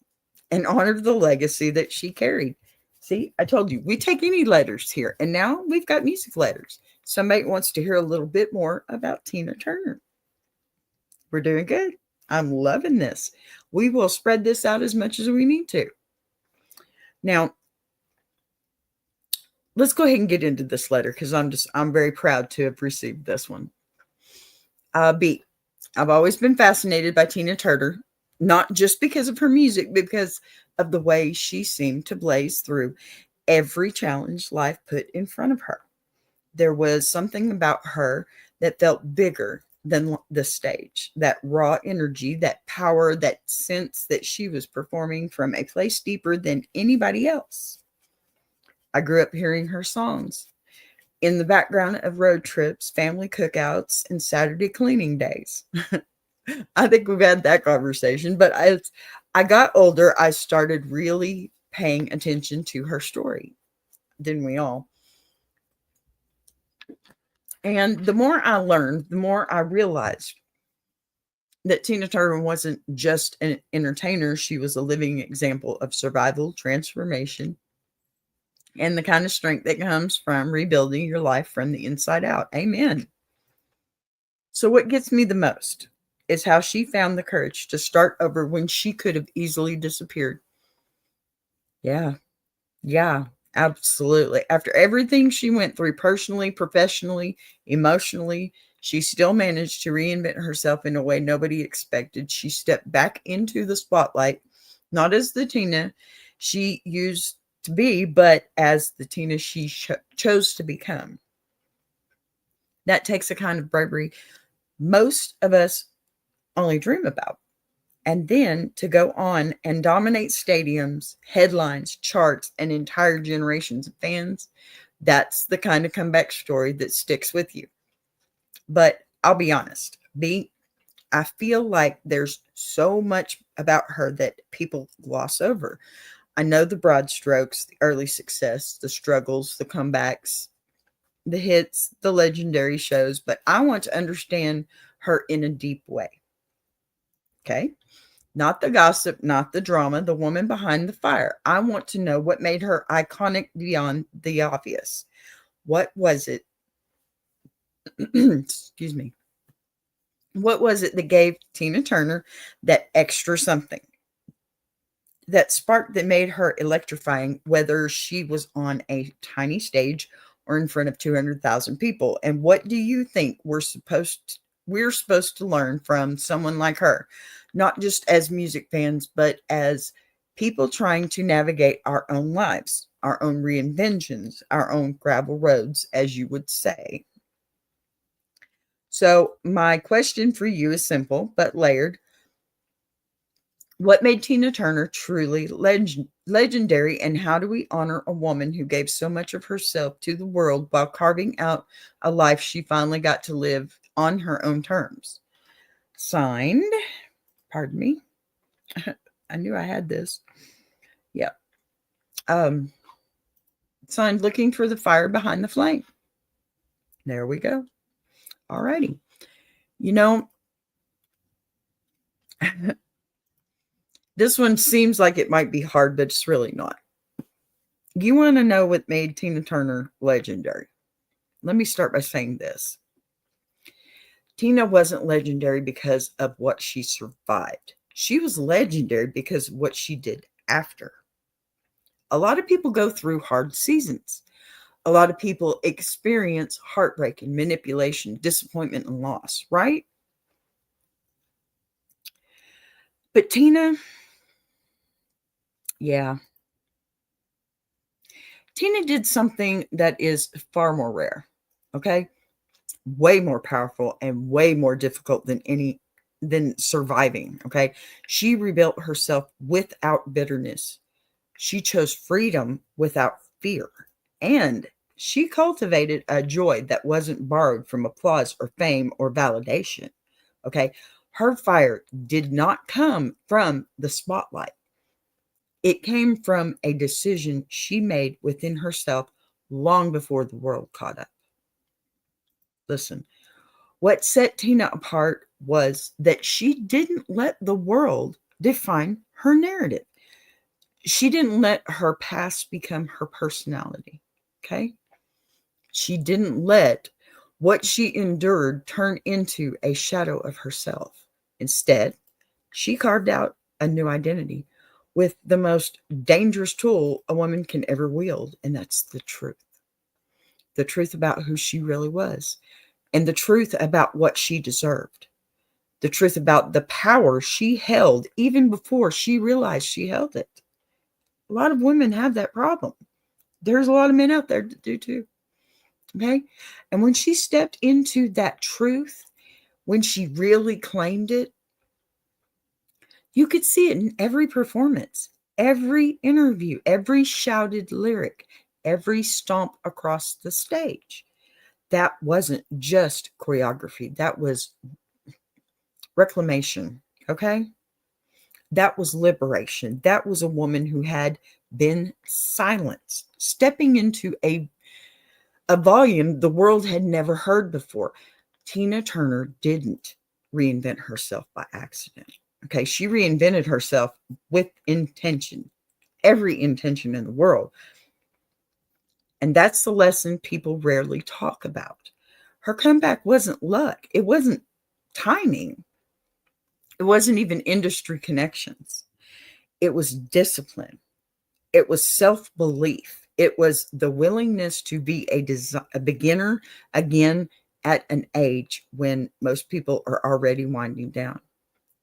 and honor the legacy that she carried. See, I told you, we take any letters here. And now we've got music letters. Somebody wants to hear a little bit more about Tina Turner. We're doing good. I'm loving this. We will spread this out as much as we need to. Now, let's go ahead and get into this letter because I'm very proud to have received this one. B. I've always been fascinated by Tina Turner, not just because of her music, but because of the way she seemed to blaze through every challenge life put in front of her. There was something about her that felt bigger than the stage, that raw energy, that power, that sense that she was performing from a place deeper than anybody else. I grew up hearing her songs in the background of road trips, family cookouts, and Saturday cleaning days. I think we've had that conversation, but as I got older, I started really paying attention to her story. Didn't we all? And the more I learned, the more I realized that Tina Turner wasn't just an entertainer. She was a living example of survival, transformation, and the kind of strength that comes from rebuilding your life from the inside out. Amen. So what gets me the most is how she found the courage to start over when she could have easily disappeared. Yeah. Yeah, absolutely. After everything she went through personally, professionally, emotionally, she still managed to reinvent herself in a way nobody expected. She stepped back into the spotlight, not as the Tina she used to be, but as the Tina she chose to become. That takes a kind of bravery most of us only dream about. And then to go on and dominate stadiums, headlines, charts, and entire generations of fans, that's the kind of comeback story that sticks with you. But I'll be honest, I feel like there's so much about her that people gloss over. I know the broad strokes, the early success, the struggles, the comebacks, the hits, the legendary shows, but I want to understand her in a deep way. Okay. Not the gossip, not the drama, the woman behind the fire. I want to know what made her iconic beyond the obvious. What was it? Excuse me. What was it that gave Tina Turner that extra something? That spark that made her electrifying, whether she was on a tiny stage or in front of 200,000 people. And what do you think we're supposed to learn from someone like her, not just as music fans, but as people trying to navigate our own lives, our own reinventions, our own gravel roads, as you would say. So my question for you is simple but layered. What made Tina Turner truly legendary, and how do we honor a woman who gave so much of herself to the world while carving out a life she finally got to live on her own terms? Signed, pardon me. I knew I had this. Yeah. Signed, Looking for the Fire Behind the Flame. There we go. All righty. You know, this one seems like it might be hard, but it's really not. You want to know what made Tina Turner legendary? Let me start by saying this. Tina wasn't legendary because of what she survived. She was legendary because of what she did after. A lot of people go through hard seasons. A lot of people experience heartbreak and manipulation, disappointment and loss, right? But Tina, yeah. Tina did something that is far more rare, okay? Way more powerful and way more difficult than surviving, okay? She rebuilt herself without bitterness. She chose freedom without fear. And She cultivated a joy that wasn't borrowed from applause or fame or validation. Okay. Her fire did not come from the spotlight. It came from a decision she made within herself long before the world caught up. Listen, what set Tina apart was that she didn't let the world define her narrative. She didn't let her past become her personality. Okay. She didn't let what she endured turn into a shadow of herself. Instead, she carved out a new identity with the most dangerous tool a woman can ever wield, and that's the truth. The truth about who she really was, and the truth about what she deserved. The truth about the power she held even before she realized she held it. A lot of women have that problem. There's a lot of men out there that do too. Okay. And when she stepped into that truth, when she really claimed it, you could see it in every performance, every interview, every shouted lyric, every stomp across the stage. That wasn't just choreography, that was reclamation. Okay. That was liberation. That was a woman who had been silenced, stepping into a volume the world had never heard before. Tina Turner didn't reinvent herself by accident. Okay, she reinvented herself with intention, every intention in the world. And that's the lesson people rarely talk about. Her comeback wasn't luck, it wasn't timing, it wasn't even industry connections. It was discipline, it was self belief, it was the willingness to be a beginner again at an age when most people are already winding down.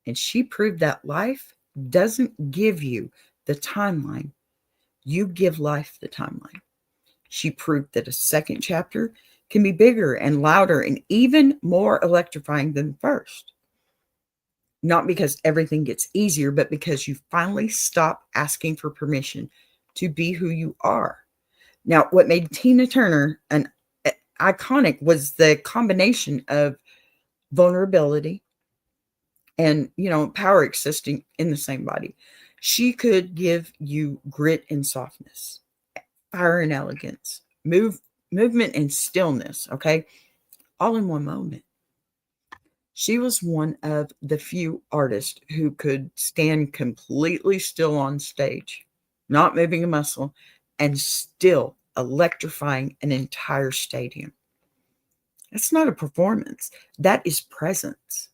And she proved that life doesn't give you the timeline, you give life the timeline. She proved that a second chapter can be bigger and louder and even more electrifying than the first. Not because everything gets easier, but because you finally stop asking for permission to be who you are. Now, what made Tina Turner an iconic was the combination of vulnerability and, power existing in the same body. She could give you grit and softness, fire and elegance, movement and stillness, okay? All in one moment. She was one of the few artists who could stand completely still on stage, not moving a muscle, and still electrifying an entire stadium. That's not a performance. That is presence.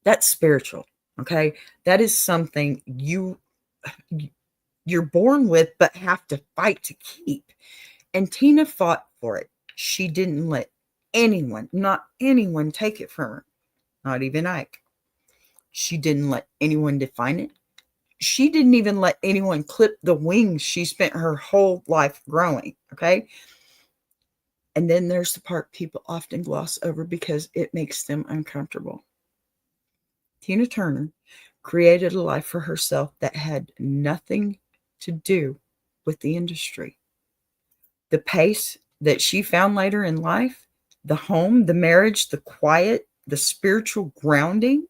That's spiritual, okay? That is something you're born with but have to fight to keep. And Tina fought for it. She didn't let anyone, not anyone, take it from her. Not even Ike. She didn't let anyone define it. She didn't even let anyone clip the wings she spent her whole life growing, okay? And then there's the part people often gloss over because it makes them uncomfortable. Tina Turner created a life for herself that had nothing to do with the industry. The pace that she found later in life, the home, the marriage, the quiet, the spiritual grounding,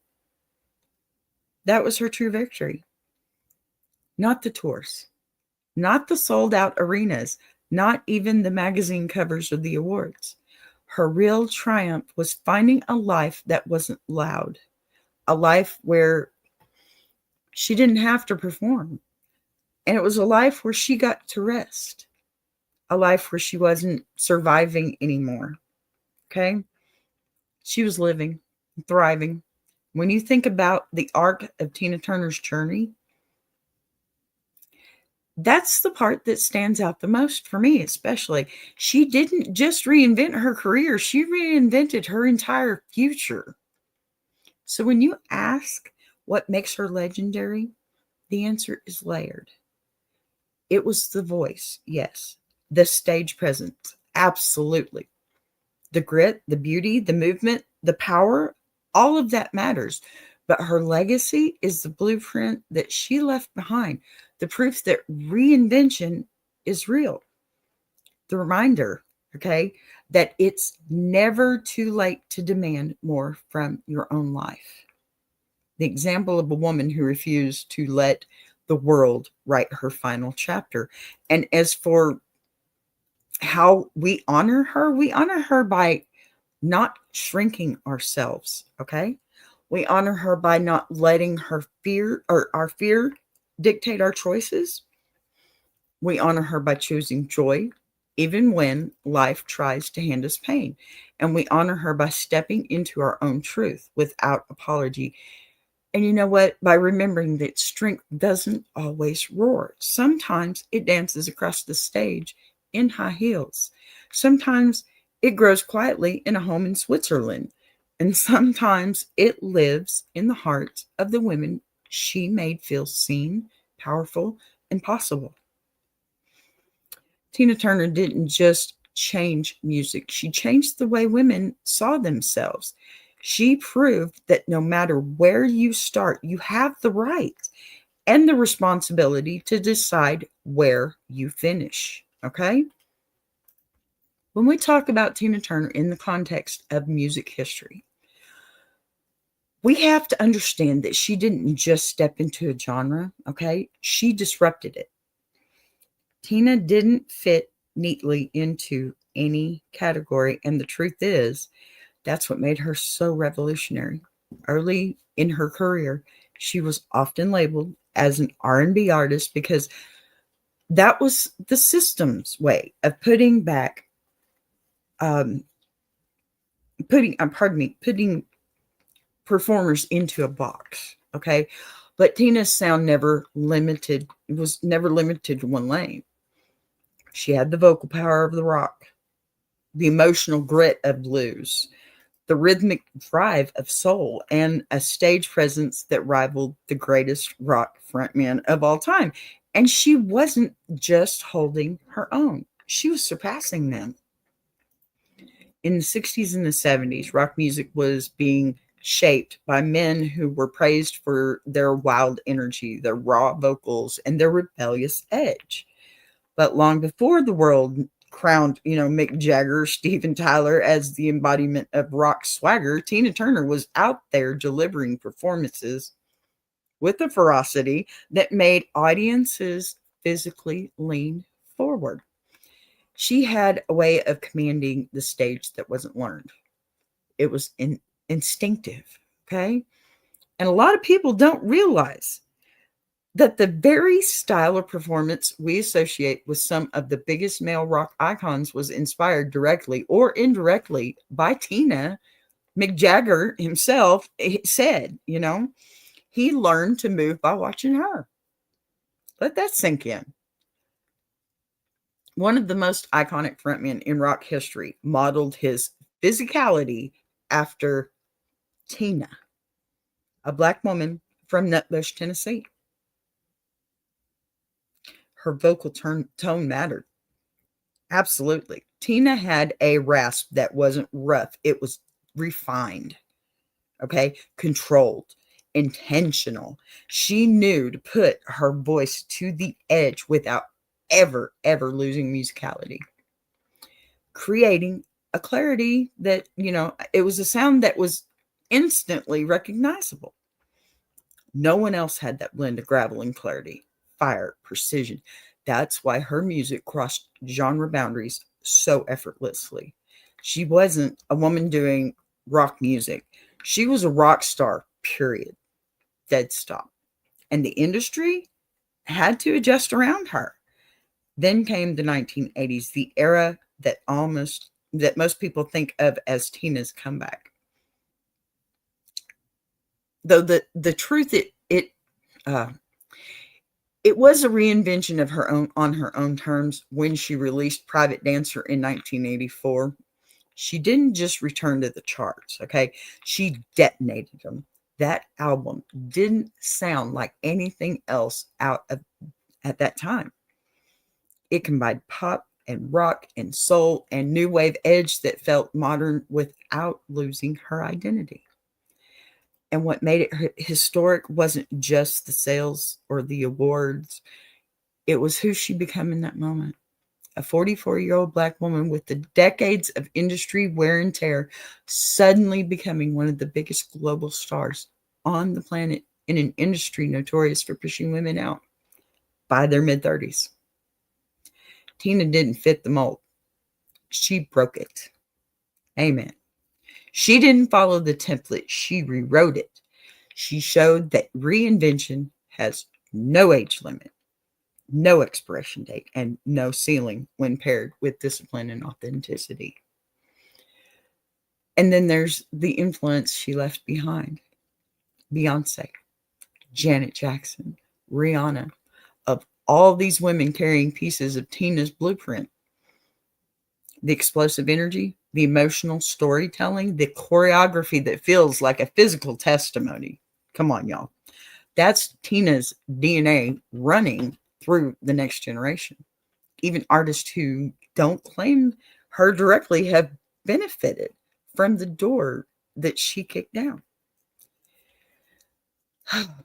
that was her true victory. Not the tours, not the sold out arenas, not even the magazine covers or the awards. Her real triumph was finding a life that wasn't loud, a life where she didn't have to perform. And it was a life where she got to rest, a life where she wasn't surviving anymore. Okay? She was living, thriving. When you think about the arc of Tina Turner's journey, that's the part that stands out the most for me, especially. She didn't just reinvent her career, she reinvented her entire future. So when you ask what makes her legendary, the answer is layered. It was the voice, yes. The stage presence, absolutely. The grit, the beauty, the movement, the power, all of that matters. But her legacy is the blueprint that she left behind, the proof that reinvention is real. the reminder, okay, that it's never too late to demand more from your own life. The example of a woman who refused to let the world write her final chapter. And as for how we honor her by not shrinking ourselves, okay? We honor her by not letting her fear or our fear dictate our choices. We honor her by choosing joy, even when life tries to hand us pain. And we honor her by stepping into our own truth without apology. And you know what? By remembering that strength doesn't always roar. Sometimes it dances across the stage in high heels. Sometimes it grows quietly in a home in Switzerland. And sometimes it lives in the hearts of the women she made feel seen, powerful, and possible. Tina Turner didn't just change music, she changed the way women saw themselves. She proved that no matter where you start, you have the right and the responsibility to decide where you finish. Okay? When we talk about Tina Turner in the context of music history, we have to understand that she didn't just step into a genre, okay? She disrupted it. Tina didn't fit neatly into any category, and the truth is, that's what made her so revolutionary. Early in her career, she was often labeled as an R&B artist because that was the system's way of um, putting performers into a box. Okay, but Tina's sound was never limited to one lane. She had the vocal power of the rock, the emotional grit of blues, the rhythmic drive of soul, and a stage presence that rivaled the greatest rock frontman of all time. And she wasn't just holding her own, she was surpassing them. In the 60s and the 70s, rock music was being shaped by men who were praised for their wild energy, their raw vocals, and their rebellious edge. But long before the world crowned, Mick Jagger, Steven Tyler as the embodiment of rock swagger, Tina Turner was out there delivering performances with a ferocity that made audiences physically lean forward. She had a way of commanding the stage that wasn't learned. It was instinctive, okay? And a lot of people don't realize that the very style of performance we associate with some of the biggest male rock icons was inspired directly or indirectly by Tina. Mick Jagger himself said, he learned to move by watching her. Let that sink in. One of the most iconic frontmen in rock history modeled his physicality after Tina, a black woman from Nutbush, Tennessee. Her vocal tone mattered. Absolutely. Tina had a rasp that wasn't rough, it was refined, okay? Controlled, intentional. She knew to put her voice to the edge without ever losing musicality, creating a clarity that, it was a sound that was instantly recognizable. No one else had that blend of gravel and clarity, fire, precision. That's why her music crossed genre boundaries so effortlessly. She wasn't a woman doing rock music. She was a rock star, period. Dead stop. And the industry had to adjust around her. Then came the 1980s, the era that most people think of as Tina's comeback. Though the truth uh, it was a reinvention of her own on her own terms when she released Private Dancer in 1984. She didn't just return to the charts, okay? She detonated them. That album didn't sound like anything else out of at that time. It combined pop and rock and soul and new wave edge that felt modern without losing her identity. And what made it historic wasn't just the sales or the awards. It was who she became in that moment. a 44-year-old Black woman with the decades of industry wear and tear, suddenly becoming one of the biggest global stars on the planet in an industry notorious for pushing women out by their mid-30s. Tina didn't fit the mold. She broke it. Amen. She didn't follow the template. She rewrote it. She showed that reinvention has no age limit, no expiration date, and no ceiling when paired with discipline and authenticity. And then there's the influence she left behind. Beyonce, Janet Jackson, Rihanna, of all these women carrying pieces of Tina's blueprint. The explosive energy, the emotional storytelling, the choreography that feels like a physical testimony. Come on, y'all. That's Tina's DNA running through the next generation. Even artists who don't claim her directly have benefited from the door that she kicked down.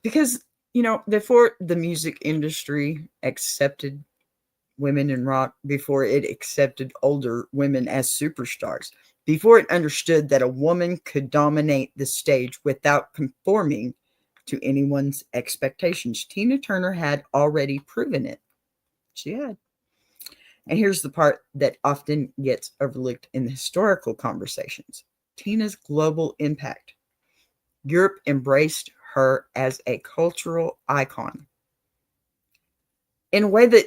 Because, before the music industry accepted women in rock, before it accepted older women as superstars, before it understood that a woman could dominate the stage without conforming to anyone's expectations, Tina Turner had already proven it. She had. And here's the part that often gets overlooked in the historical conversations: Tina's global impact. Europe embraced her as a cultural icon in a way that,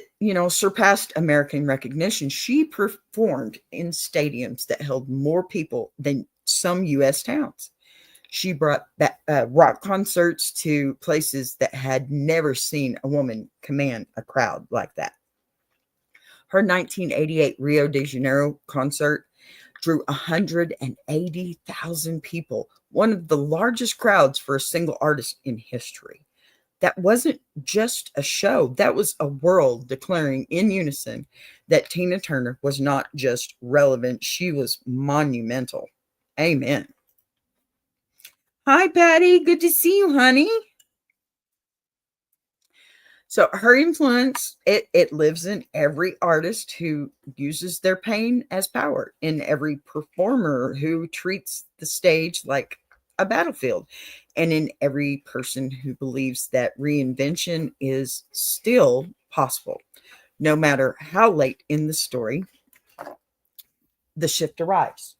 surpassed American recognition. She performed in stadiums that held more people than some U.S. towns. She brought rock concerts to places that had never seen a woman command a crowd like that. Her 1988 Rio de Janeiro concert drew 180,000 people, one of the largest crowds for a single artist in history. That wasn't just a show. That was a world declaring in unison that Tina Turner was not just relevant, she was monumental. Amen. Hi, Patty. Good to see you, honey. So her influence, it lives in every artist who uses their pain as power, in every performer who treats the stage like a battlefield, and in every person who believes that reinvention is still possible, no matter how late in the story the shift arrives.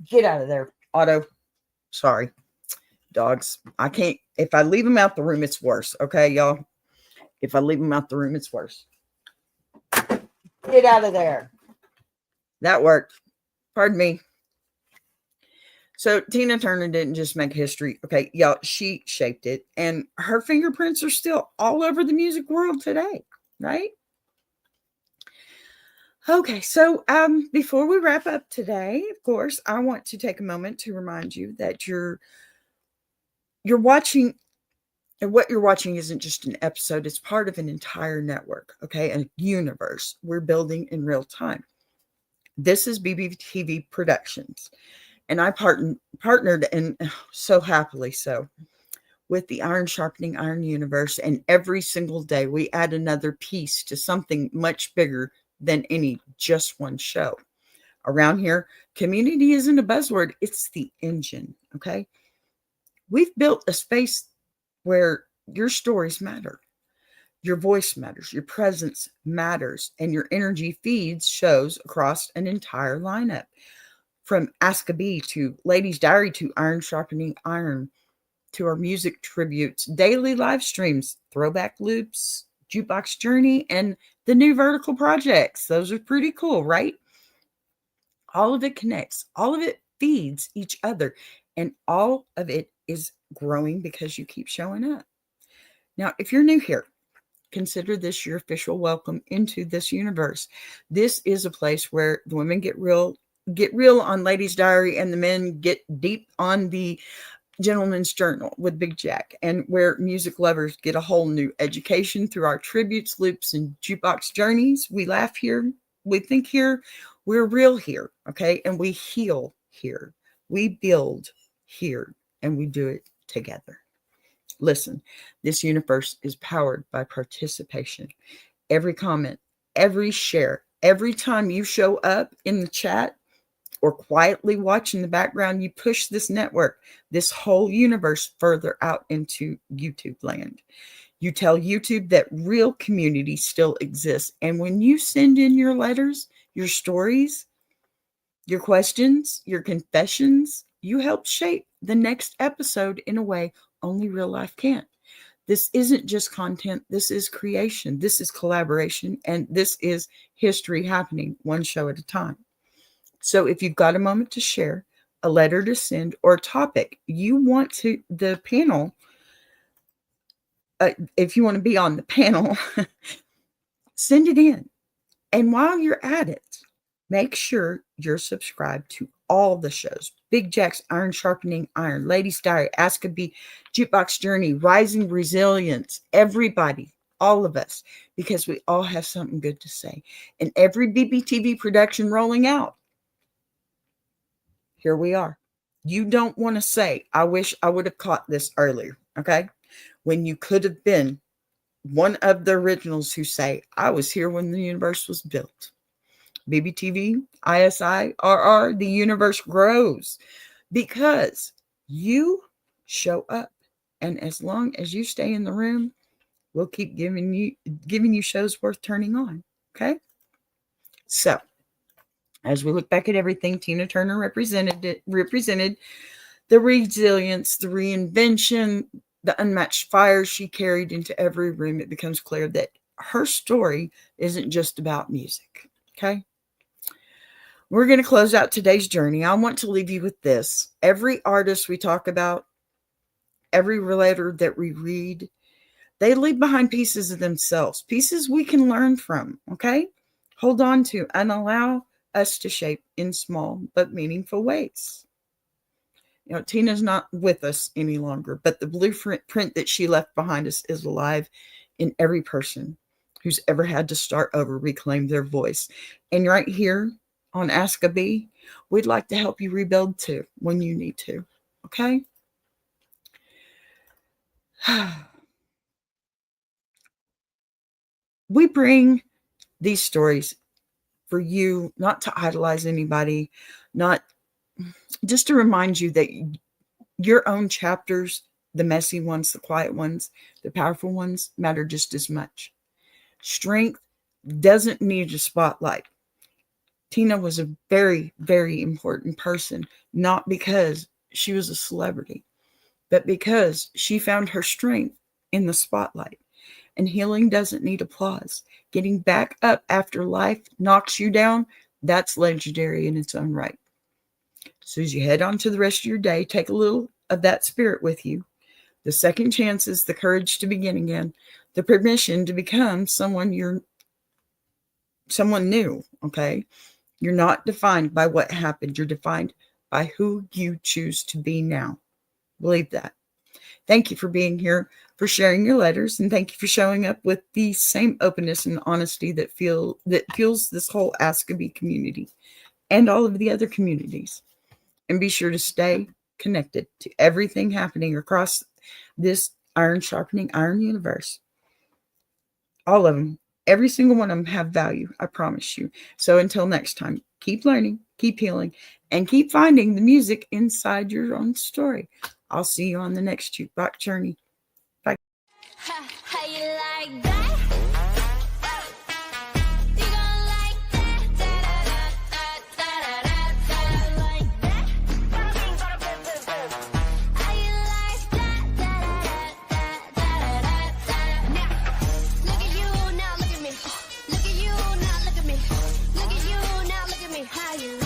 Get out of there, Otto. Sorry, dogs. I can't. If I leave them out the room, it's worse. Okay, y'all. If I leave them out the room, it's worse. Get out of there. That worked. Pardon me. So Tina Turner didn't just make history. Okay, y'all, she shaped it. And her fingerprints are still all over the music world today, right? Okay, so before we wrap up today, of course, I want to take a moment to remind you that you're watching, and what you're watching isn't just an episode, it's part of an entire network, okay, a universe we're building in real time. This is BBTV Productions. And I partnered, and so happily so, with the Iron Sharpening Iron Universe. And every single day we add another piece to something much bigger than any just one show. Around here, community isn't a buzzword, it's the engine, okay? We've built a space where your stories matter. Your voice matters, your presence matters, and your energy feeds shows across an entire lineup. From Ask a Bee to Ladies Diary to Iron Sharpening Iron to our music tributes, daily live streams, throwback loops, Jukebox Journey, and the new vertical projects. Those are pretty cool, right? All of it connects. All of it feeds each other. And all of it is growing because you keep showing up. Now, if you're new here, consider this your official welcome into this universe. This is a place where the women get real on Ladies Diary, and the men get deep on the Gentleman's Journal with Big Jack, and where music lovers get a whole new education through our tributes, loops, and jukebox journeys. We laugh here, we think here, we're real here, okay? And we heal here, we build here, and we do it together. Listen, this universe is powered by participation. Every comment, every share, every time you show up in the chat or quietly watch in the background, you push this network, this whole universe further out into YouTube land. You tell YouTube that real community still exists. And when you send in your letters, your stories, your questions, your confessions, you help shape the next episode in a way only real life can't. This isn't just content. This is creation. This is collaboration. And this is history happening one show at a time. So if you've got a moment to share, a letter to send, or a topic you want to the panel, if you want to be on the panel, send it in. And while you're at it, make sure you're subscribed to all the shows. Big Jack's Iron Sharpening Iron, Ladies Diary, Ask a Bee, Jukebox Journey, Rising Resilience, everybody, all of us, because we all have something good to say. And every BBTV production rolling out, here we are. You don't want to say, I wish I would have caught this earlier, okay? When you could have been one of the originals who say, I was here when the universe was built. BBTV ISI RR, the universe grows because you show up. And as long as you stay in the room, we'll keep giving you shows worth turning on. Okay? So, as we look back at everything Tina Turner represented the resilience, the reinvention, the unmatched fire she carried into every room, it becomes clear that her story isn't just about music. Okay? We're going to close out today's journey. I want to leave you with this. Every artist we talk about, every relator that we read, they leave behind pieces of themselves, pieces we can learn from, okay? Hold on to and allow us to shape in small but meaningful ways. You know, Tina's not with us any longer, but the blueprint that she left behind us is alive in every person who's ever had to start over, reclaim their voice. And right here on Ask a Bee, we'd like to help you rebuild too when you need to, okay? We bring these stories for you, not to idolize anybody, not just to remind you that your own chapters, the messy ones, the quiet ones, the powerful ones, matter just as much. Strength doesn't need a spotlight. Tina was a very, very important person, not because she was a celebrity, but because she found her strength in the spotlight. And healing doesn't need applause. Getting back up after life knocks you down, that's legendary in its own right. So as you head on to the rest of your day, take a little of that spirit with you. The second chances, the courage to begin again, the permission to become someone new, okay? You're not defined by what happened. You're defined by who you choose to be now. Believe that. Thank you for being here, for sharing your letters, and thank you for showing up with the same openness and honesty that fuels this whole Ask a Bee community and all of the other communities. And be sure to stay connected to everything happening across this Iron Sharpening Iron Universe. All of them, every single one of them have value, I promise you. So until next time, keep learning, keep healing, and keep finding the music inside your own story. I'll see you on the next Jukebox Journey. Bye. How you like that? How you